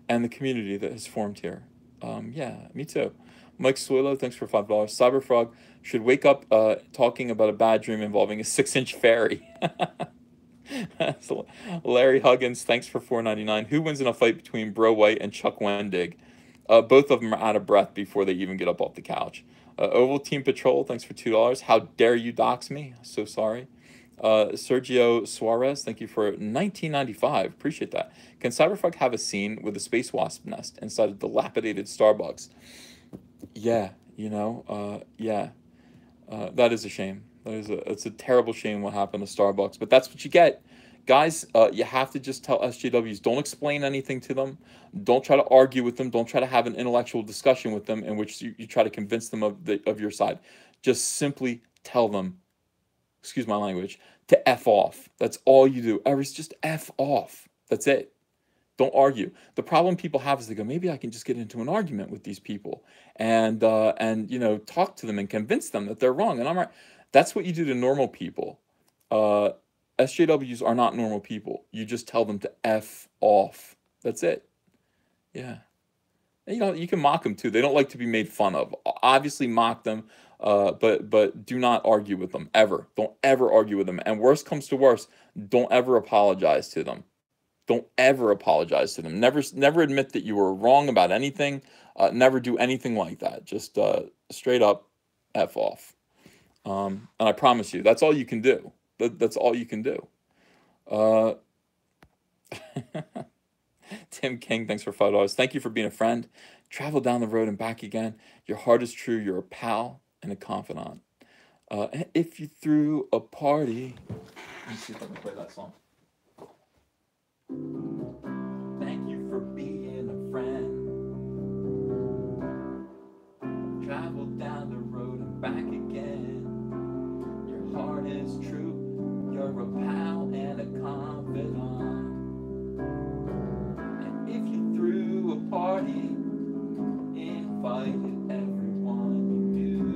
and the community that has formed here. Yeah, me too. Mike Suelo, thanks for $5. Cyberfrog should wake up talking about a bad dream involving a 6-inch fairy. Larry Huggins, thanks for $4.99. Who wins in a fight between Bro White and Chuck Wendig? Both of them are out of breath before they even get up off the couch. Oval Team Patrol, thanks for $2. How dare you dox me? So sorry. Sergio Suarez, thank you for $19.95. Appreciate that. Can Cyberfrog have a scene with a space wasp nest inside a dilapidated Starbucks? Yeah, yeah. That is a shame. It's a terrible shame what happened to Starbucks, but that's what you get. Guys, you have to just tell SJWs, don't explain anything to them. Don't try to argue with them. Don't try to have an intellectual discussion with them in which you try to convince them of your side. Just simply tell them, excuse my language, to F off. That's all you do. Just F off. That's it. Don't argue. The problem people have is they go, maybe I can just get into an argument with these people and you know, talk to them and convince them that they're wrong. And I'm right. That's what you do to normal people. Uh, SJWs are not normal people. You just tell them to F off. That's it. Yeah. And, you know, you can mock them too. They don't like to be made fun of. Obviously, mock them, but do not argue with them ever. Don't ever argue with them. And worst comes to worst, don't ever apologize to them. Don't ever apologize to them. Never admit that you were wrong about anything. Never do anything like that. Just straight up F off. And I promise you, that's all you can do. That's all you can do. Uh, Tim King, thanks for $5. Thank you for being a friend. Travel down the road and back again. Your heart is true. You're a pal and a confidant. If you threw a party, let me see if I can play that song. Thank you for being a friend. Travel down the road and back again. Your heart is true. You're a pal and a confidant. And if you threw a party, invited everyone you knew,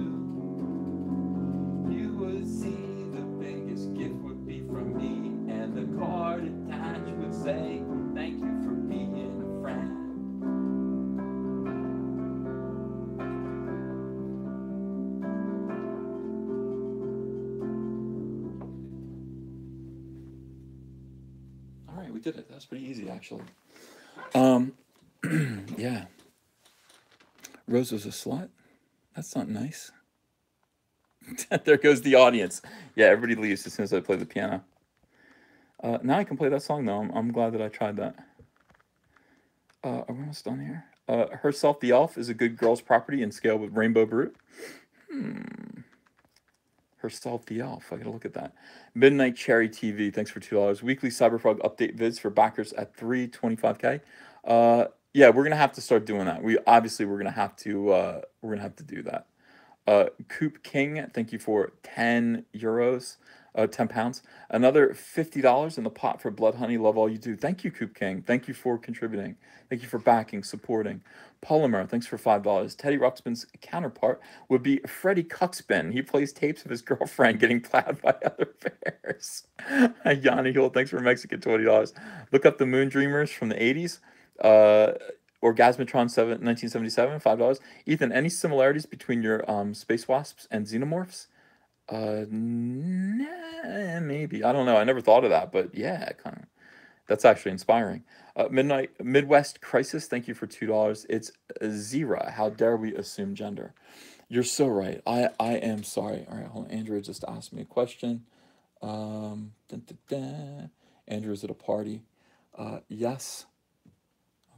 you would see the biggest gift would be from me, and the card attached would say, thank you for being a friend. All right, we did it. That's pretty easy, actually. Yeah. Rose was a slut? That's not nice. There goes the audience. Yeah, everybody leaves as soon as I play the piano. Now I can play that song, though. I'm glad that I tried that. Are we almost done here? Herself the Elf is a good girl's property in scale with Rainbow Brute. Herself the Elf. I gotta look at that. Midnight Cherry TV. Thanks for $2. Weekly Cyberfrog update vids for backers at 325K. Yeah, we're gonna have to start doing that. We're gonna have to do that. Coop King, thank you for 10 euros, 10 pounds. Another $50 in the pot for Blood Honey. Love all you do. Thank you, Coop King. Thank you for contributing. Thank you for backing, supporting. Polymer, thanks for $5. Teddy Ruxpin's counterpart would be Freddie Cuxpin. He plays tapes of his girlfriend getting plowed by other bears. Yanni Hill, thanks for Mexican $20. Look up the Moon Dreamers from the 80s. Orgasmatron 1977, $5. Ethan, any similarities between your space wasps and xenomorphs? Nah, maybe. I don't know. I never thought of that, but yeah, kind of. That's actually inspiring. Midwest Crisis, thank you for $2. It's Zira. How dare we assume gender? You're so right. I am sorry. All right, hold on. Andrew just asked me a question. Andrew's at a party. Yes.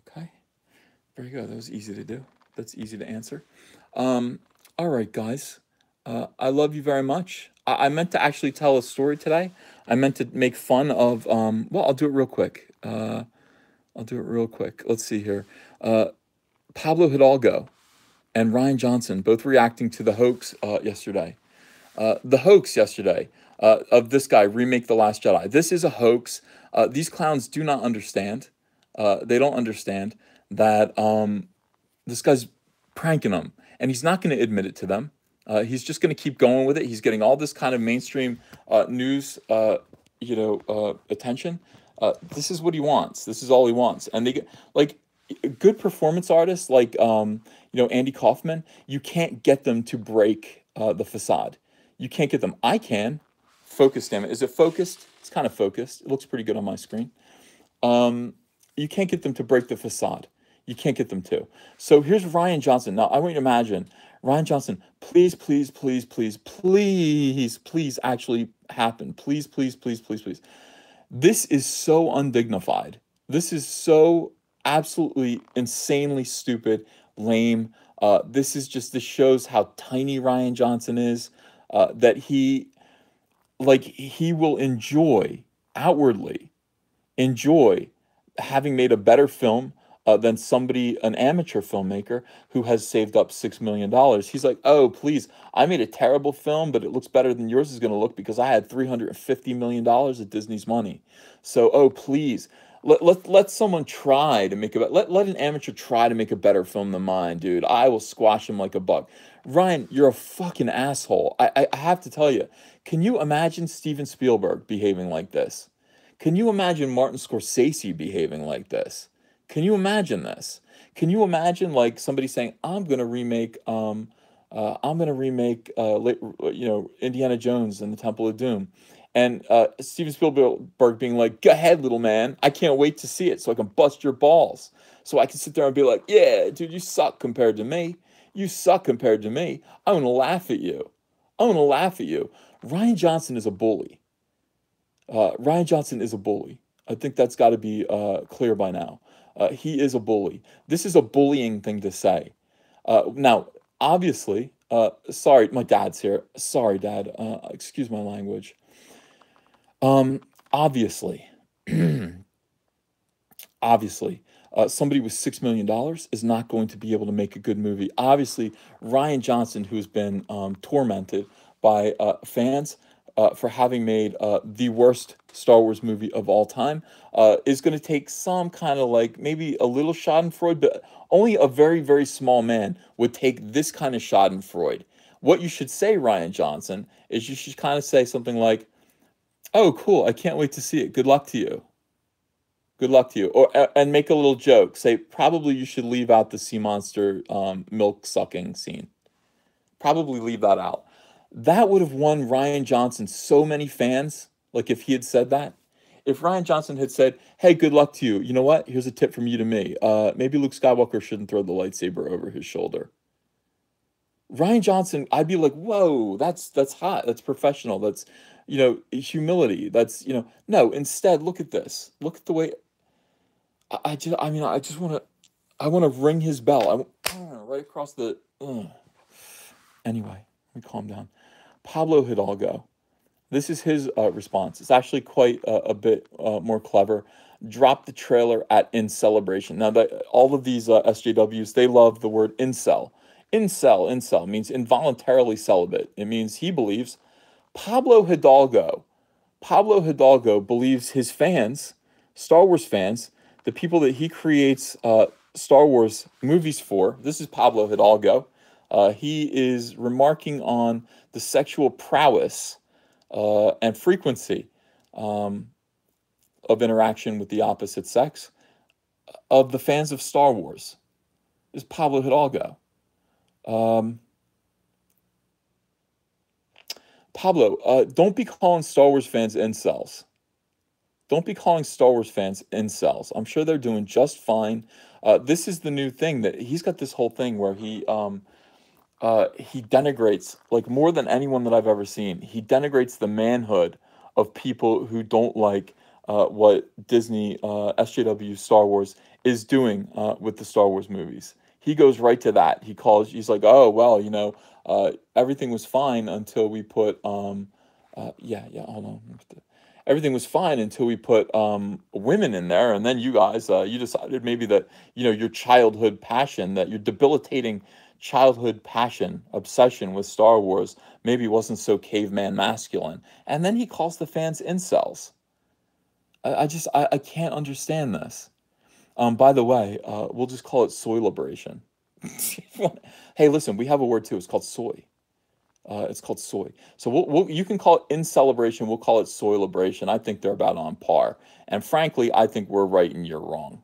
Okay. Very good. That was easy to do. That's easy to answer. All right, guys. I love you very much. I meant to actually tell a story today. I meant to make fun of, well, I'll do it real quick. Let's see here. Pablo Hidalgo and Ryan Johnson both reacting to the hoax yesterday. The hoax yesterday of this guy, Remake The Last Jedi. This is a hoax. These clowns do not understand. They don't understand that this guy's pranking them. And he's not going to admit it to them. He's just going to keep going with it. He's getting all this kind of mainstream news, attention. This is what he wants. This is all he wants. And they get, like, good performance artists like, Andy Kaufman, you can't get them to break the facade. You can't get them. I can. Focus, damn it. Is it focused? It's kind of focused. It looks pretty good on my screen. You can't get them to break the facade. You can't get them to. So here's Ryan Johnson. Now, I want you to imagine, Ryan Johnson, please, please, please, please, please, please actually happen. Please, please, please, please, please. This is so undignified. This is so absolutely insanely stupid, lame. This shows how tiny Ryan Johnson is, that he will outwardly enjoy having made a better film than an amateur filmmaker who has saved up $6 million. He's like, oh, please, I made a terrible film, but it looks better than yours is going to look because I had $350 million of Disney's money. So, oh, please, Let someone try to make let an amateur try to make a better film than mine, dude. I will squash him like a bug. Ryan, you're a fucking asshole. I have to tell you. Can you imagine Steven Spielberg behaving like this? Can you imagine Martin Scorsese behaving like this? Can you imagine this? Can you imagine like somebody saying, I'm gonna remake, Indiana Jones and the Temple of Doom," and Steven Spielberg being like, "Go ahead, little man. I can't wait to see it so I can bust your balls. So I can sit there and be like, yeah, dude, you suck compared to me. You suck compared to me. I'm gonna laugh at you. I'm gonna laugh at you." Ryan Johnson is a bully. Ryan Johnson is a bully. I think that's got to be clear by now. He is a bully. This is a bullying thing to say. Now, obviously, sorry, my dad's here. Sorry, Dad. Excuse my language. Obviously, obviously, somebody with $6 million is not going to be able to make a good movie. Obviously, Ryan Johnson, who's been tormented by fans for having made the worst Star Wars movie of all time, is going to take some kind of like maybe a little Schadenfreude, but only a very, very small man would take this kind of Schadenfreude. What you should say, Ryan Johnson, is you should kind of say something like, "Oh, cool, I can't wait to see it. Good luck to you. Good luck to you." Or and make a little joke. Say, "Probably you should leave out the sea monster milk sucking scene. Probably leave that out." That would have won Ryan Johnson so many fans. Like if he had said that. If Ryan Johnson had said, "Hey, good luck to you. You know what? Here's a tip from you to me. Maybe Luke Skywalker shouldn't throw the lightsaber over his shoulder." Ryan Johnson, I'd be like, "Whoa, that's hot. That's professional. That's, humility. That's, no, instead, look at this. Look at the way I want to ring his bell. Right across the Anyway, let me calm down. Pablo Hidalgo. This is his response. It's actually quite a bit more clever. Drop the trailer at In Celebration. Now, all of these SJWs, they love the word incel. Incel means involuntarily celibate. It means he believes Pablo Hidalgo. Pablo Hidalgo believes his fans, Star Wars fans, the people that he creates Star Wars movies for. This is Pablo Hidalgo. He is remarking on the sexual prowess and frequency of interaction with the opposite sex of the fans of Star Wars. This is Pablo Hidalgo. Pablo, don't be calling Star Wars fans incels. Don't be calling Star Wars fans incels. I'm sure they're doing just fine. This is the new thing that he's got this whole thing where he denigrates, like more than anyone that I've ever seen, he denigrates the manhood of people who don't like what Disney, SJW Star Wars is doing with the Star Wars movies. He goes right to that. He's like, "Oh, well, everything was fine until we put, hold on. Everything was fine until we put women in there. And then you guys, you decided maybe that, your childhood passion, that your debilitating childhood passion, obsession with Star Wars maybe wasn't so caveman masculine." And then he calls the fans incels. I can't understand this. By the way, we'll just call it soy liberation. Hey, listen, we have a word too. It's called soy. It's called soy. So you can call it In Celebration. We'll call it soy liberation. I think they're about on par. And frankly, I think we're right and you're wrong.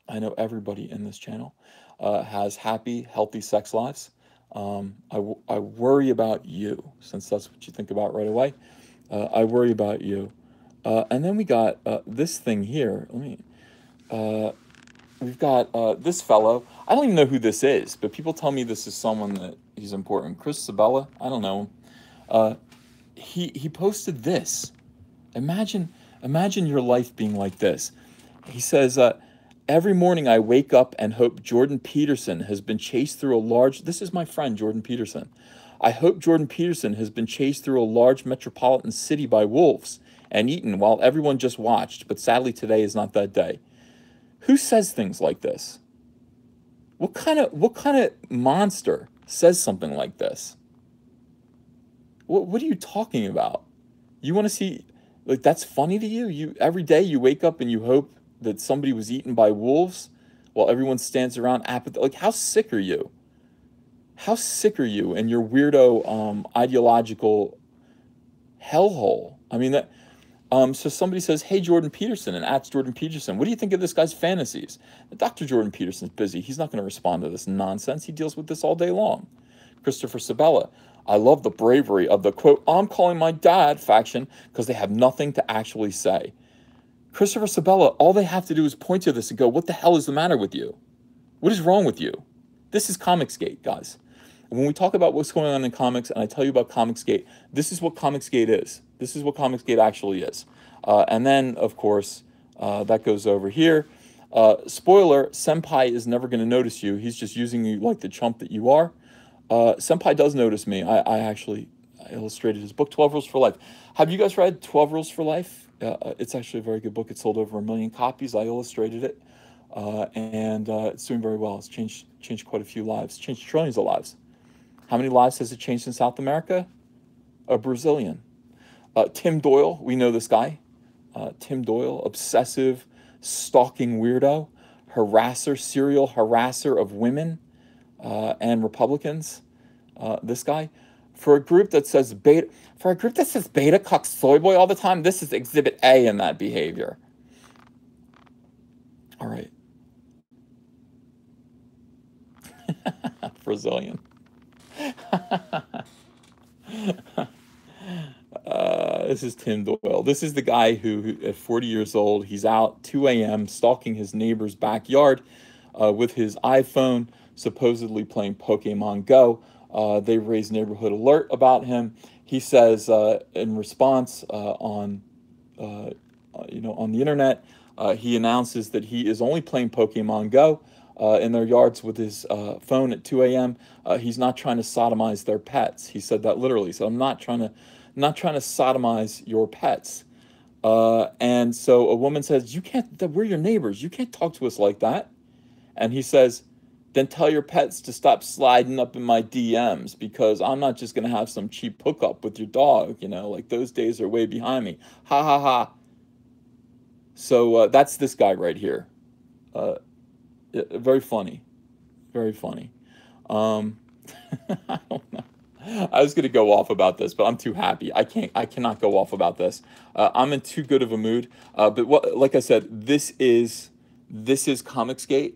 I know everybody in this channel has happy, healthy sex lives. I worry about you, since that's what you think about right away. I worry about you. And then we got this thing here. We've got this fellow. I don't even know who this is, but people tell me this is someone that he's important. Chris Sabella? I don't know. He posted this. Imagine your life being like this. He says, "Every morning I wake up and hope Jordan Peterson has been chased through a large..." This is my friend, Jordan Peterson. "I hope Jordan Peterson has been chased through a large metropolitan city by wolves and eaten while everyone just watched, but sadly today is not that day." Who says things like this? What kind of monster says something like this? What are you talking about? You want to see Like, that's funny to you? You every day you wake up and you hope that somebody was eaten by wolves while everyone stands around apathetic. Like, how sick are you? How sick are you and your weirdo ideological hellhole? I mean that. So somebody says, "Hey, Jordan Peterson," and asks Jordan Peterson, "What do you think of this guy's fantasies?" Dr. Jordan Peterson's busy. He's not going to respond to this nonsense. He deals with this all day long. Christopher Sabella, "I love the bravery of the quote, 'I'm calling my dad' faction because they have nothing to actually say." Christopher Sabella, all they have to do is point to this and go, "What the hell is the matter with you? What is wrong with you?" This is Comicsgate, guys. When we talk about what's going on in comics, and I tell you about Comicsgate, this is what Comicsgate is. This is what Comicsgate actually is. And then, of course, that goes over here. Spoiler, Senpai is never going to notice you. He's just using you like the chump that you are. Senpai does notice me. I illustrated his book, 12 Rules for Life. Have you guys read 12 Rules for Life? It's actually a very good book. It sold over 1 million copies. I illustrated it. And it's doing very well. It's changed quite a few lives. Changed trillions of lives. How many lives has it changed in South America? A Brazilian. Tim Doyle, we know this guy. Tim Doyle, obsessive, stalking weirdo, harasser, serial harasser of women and Republicans. This guy. For a group that says beta cuck soy boy all the time, this is exhibit A in that behavior. All right. Brazilian. This is Tim Doyle. This is the guy who, at 40 years old, he's out 2 a.m. stalking his neighbor's backyard with his iPhone, supposedly playing Pokemon Go. They raised neighborhood alert about him. He says in response on the internet, he announces that he is only playing Pokemon Go in their yards with his phone at 2 a.m. He's not trying to sodomize their pets. He said that literally. So I'm not trying to sodomize your pets. And so a woman says, we're your neighbors. You can't talk to us like that. And he says, then tell your pets to stop sliding up in my DMs, because I'm not just going to have some cheap hookup with your dog. Like, those days are way behind me. Ha ha ha. So that's this guy right here. Very funny. Very funny. I don't know. I was going to go off about this, but I'm too happy. I cannot go off about this. I'm in too good of a mood. But like I said, this is Comicsgate.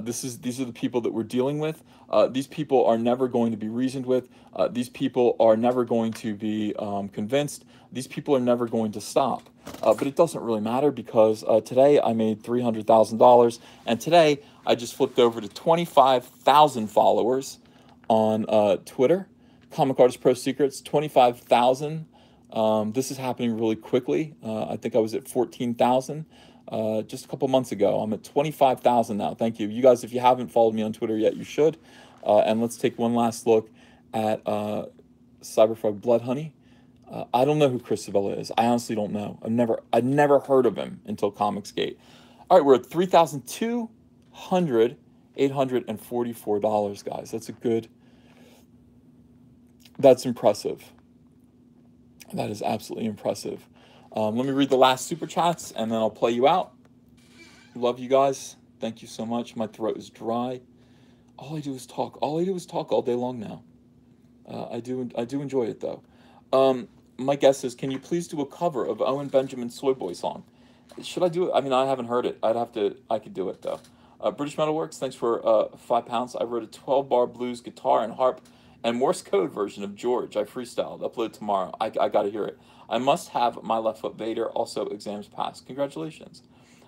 These are the people that we're dealing with. These people are never going to be reasoned with. These people are never going to be convinced. These people are never going to stop. But it doesn't really matter, because today I made $300,000, and today I just flipped over to 25,000 followers on Twitter. Comic Artist Pro Secrets, 25,000. This is happening really quickly. I think I was at 14,000 just a couple months ago. I'm at 25,000 now. Thank you. You guys, if you haven't followed me on Twitter yet, you should. And let's take one last look at Cyberfrog Blood Honey. I don't know who Chris Sabella is. I honestly don't know. I've never heard of him until Comicsgate. All right, we're at $844, guys. That's impressive. That is absolutely impressive. Let me read the last super chats, and then I'll play you out. Love you guys. Thank you so much. My throat is dry. All I do is talk. All day long now. I do enjoy it, though. My guess is, can you please do a cover of Owen Benjamin's Soy Boy song? Should I do it? I mean, I haven't heard it. I could do it, though. British Metalworks, thanks for £5. I wrote a 12-bar blues guitar and harp and Morse code version of George. I freestyled. Upload tomorrow. I got to hear it. I must have my left foot Vader. Also, exams passed. Congratulations.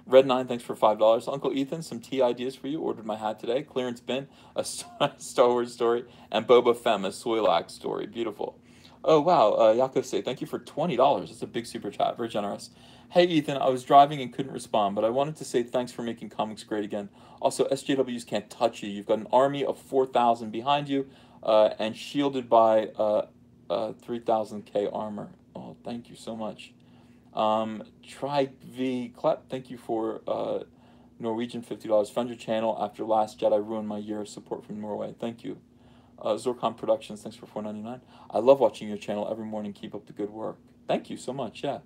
Red9, thanks for $5. Uncle Ethan, some tea ideas for you. Ordered my hat today. Clearance bin, a Star Wars story, and Boba Fett, a Soylak story. Beautiful. Oh, wow. Yakose, thank you for $20. That's a big super chat. Very generous. Hey, Ethan, I was driving and couldn't respond, but I wanted to say thanks for making comics great again. Also, SJWs can't touch you. You've got an army of 4,000 behind you, and shielded by 3,000k armor. Oh, thank you so much. Try V Klep, thank you for Norwegian $50. Fund your channel. After Last Jedi ruined my year of support from Norway. Thank you. Zorcon Productions, thanks for $4.99. I love watching your channel every morning. Keep up the good work. Thank you so much. Yeah.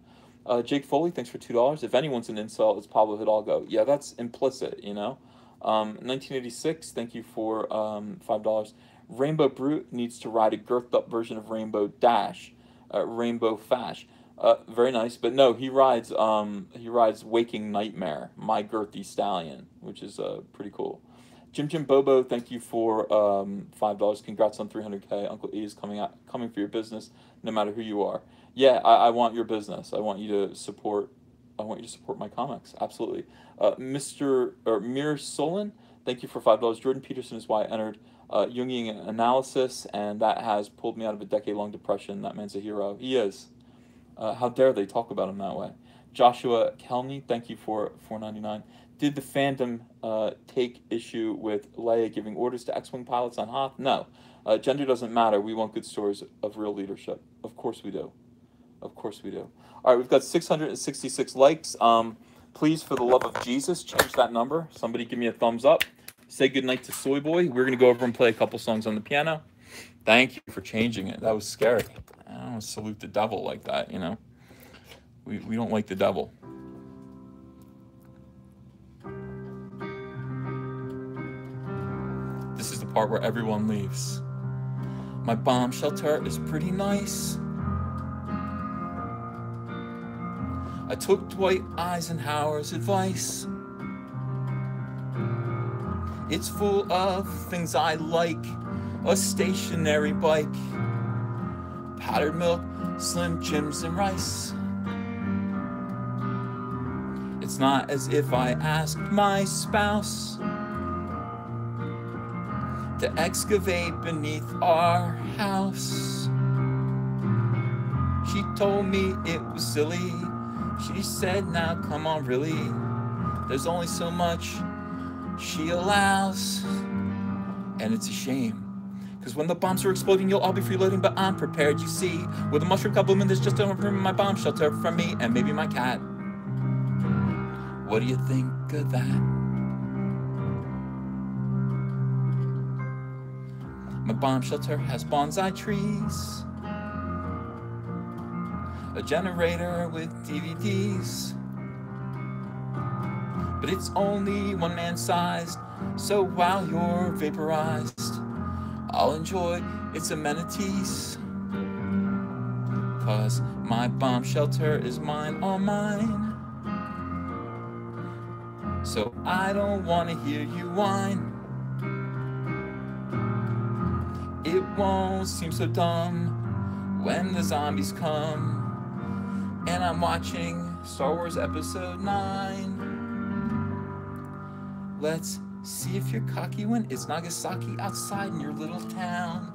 Jake Foley, thanks for $2. If anyone's an incel, it's Pablo Hidalgo. Yeah, that's implicit, you know. 1986, thank you for $5. Rainbow Brute needs to ride a girthed up version of Rainbow Dash, Rainbow Fash. Very nice, but no, he rides Waking Nightmare, My Girthy Stallion, which is pretty cool. Jim Bobo, thank you for $5. Congrats on 300K. Uncle E is coming for your business, no matter who you are. Yeah, I want your business. I want you to support my comics. Absolutely. Mir Solon, thank you for $5. Jordan Peterson is why I entered Jungian analysis, and that has pulled me out of a decade-long depression. That man's a hero. He is. How dare they talk about him that way? Joshua Kelney, thank you for $4.99. Did the fandom take issue with Leia giving orders to X-Wing pilots on Hoth? No. Gender doesn't matter. We want good stories of real leadership. Of course we do. Of course we do. All right, we've got 666 likes. Please, for the love of Jesus, change that number. Somebody give me a thumbs up. Say goodnight to Soy Boy. We're going to go over and play a couple songs on the piano. Thank you for changing it. That was scary. I don't salute the devil like that, you know. We don't like the devil. This is the part where everyone leaves. My bomb shelter is pretty nice. I took Dwight Eisenhower's advice. It's full of things I like. A stationary bike, powdered milk, Slim Jims and rice. It's not as if I asked my spouse to excavate beneath our house. She told me it was silly. She said, now come on, really. There's only so much she allows. And it's a shame. Because when the bombs are exploding, you'll all be freeloading, but I'm prepared, you see. With a mushroom kaboom, and there's just a room in my bomb shelter for me and maybe my cat. What do you think of that? My bomb shelter has bonsai trees, a generator with DVDs, but it's only one man sized, so while you're vaporized, I'll enjoy its amenities, 'cause my bomb shelter is mine, all mine. So I don't want to hear you whine. It won't seem so dumb when the zombies come and I'm watching Star Wars Episode 9. Let's see if you're cocky when it's Nagasaki outside in your little town.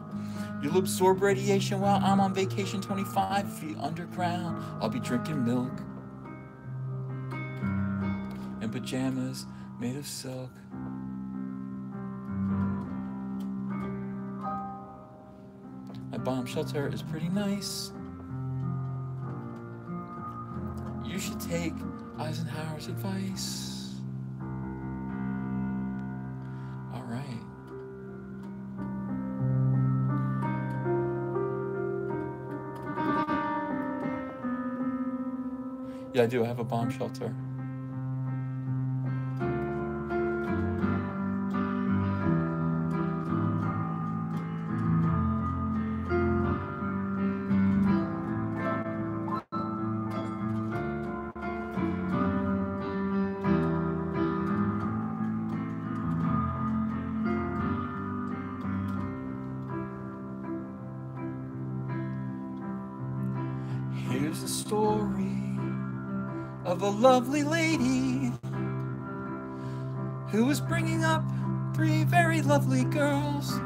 You'll absorb radiation while I'm on vacation 25 feet underground. I'll be drinking milk and pajamas made of silk. My bomb shelter is pretty nice. You should take Eisenhower's advice. All right. Yeah, I do. I have a bomb shelter. Here's a story of a lovely lady who was bringing up 3 very lovely girls.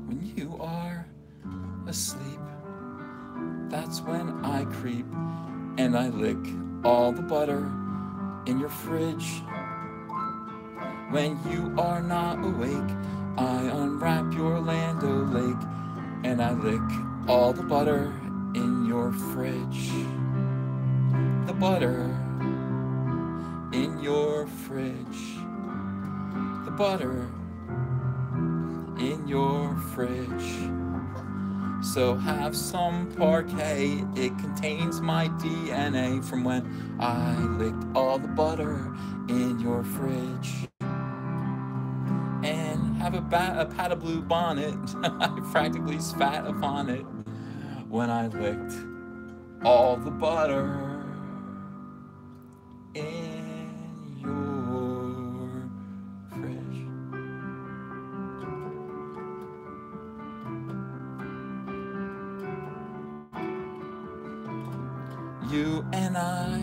When you are asleep, that's when I creep and I lick all the butter in your fridge. When you are not awake, I unwrap your Orlando Lake and I lick all the butter in your fridge. The butter in your fridge. The butter in your fridge. So have some parquet, it contains my DNA from when I licked all the butter in your fridge. And have a pat of blue bonnet, I practically spat upon it when I licked all the butter in your fridge. You and I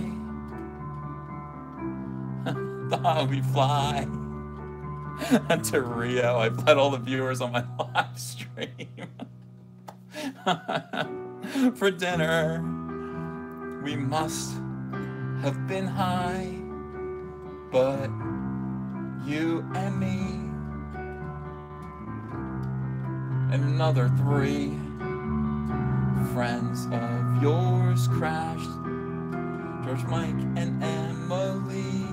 thought we'd fly to Rio. I've let all the viewers on my live stream. For dinner, we must have been high, but you and me and another 3 friends of yours crashed. George, Mike, and Emily.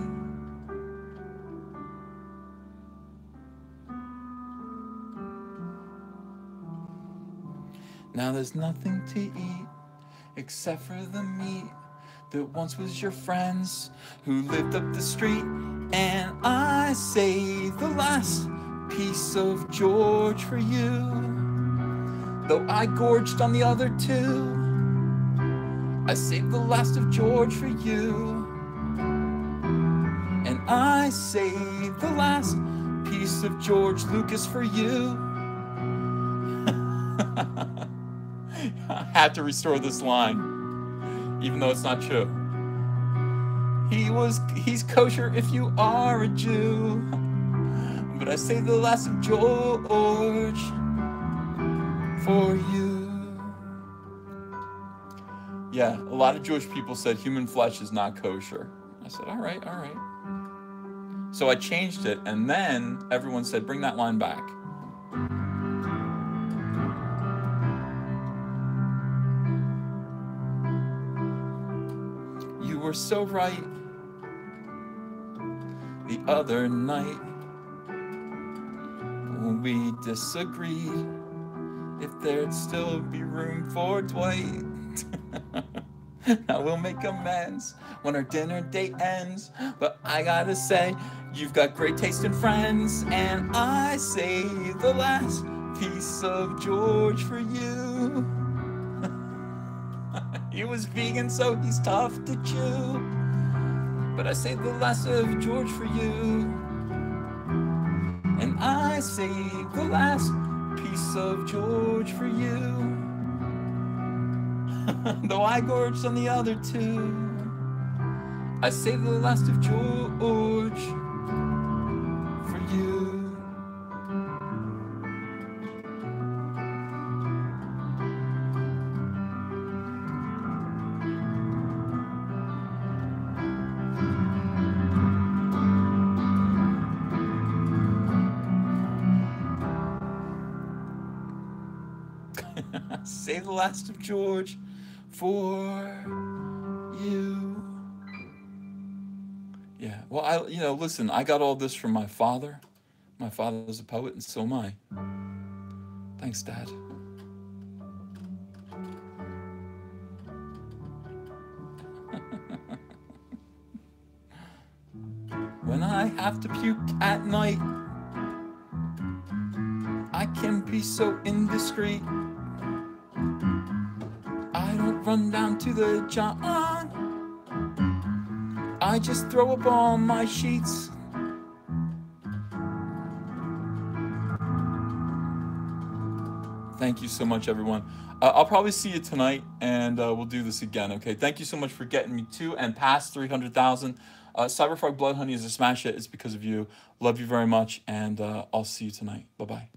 Now there's nothing to eat except for the meat that once was your friends who lived up the street. And I saved the last piece of George for you, though I gorged on the other 2. I saved the last of George for you, and I saved the last piece of George Lucas for you. I had to restore this line, even though it's not true. He's kosher if you are a Jew, but I saved the last of George for you. Yeah, a lot of Jewish people said human flesh is not kosher. I said, all right, all right. So I changed it, and then everyone said, bring that line back. You were so right the other night when we disagreed if there'd still be room for Dwight. Now we'll make amends when our dinner date ends, but I gotta say, you've got great taste in friends, and I saved the last piece of George for you. He was vegan, so he's tough to chew, but I saved the last of George for you, and I saved the last piece of George for you. Though I gorged on the other 2, I saved the last of George for you. Save the last of George for you. Yeah, well, listen, I got all this from my father. My father was a poet, and so am I. Thanks, Dad. When I have to puke at night, I can be so indiscreet. I don't run down to the John, I just throw up all my sheets. Thank you so much, everyone. I'll probably see you tonight, and we'll do this again, okay? Thank you so much for getting me to and past 300,000. Cyberfrog Blood Honey is a smash hit. It's because of you. Love you very much, and I'll see you tonight. Bye-bye.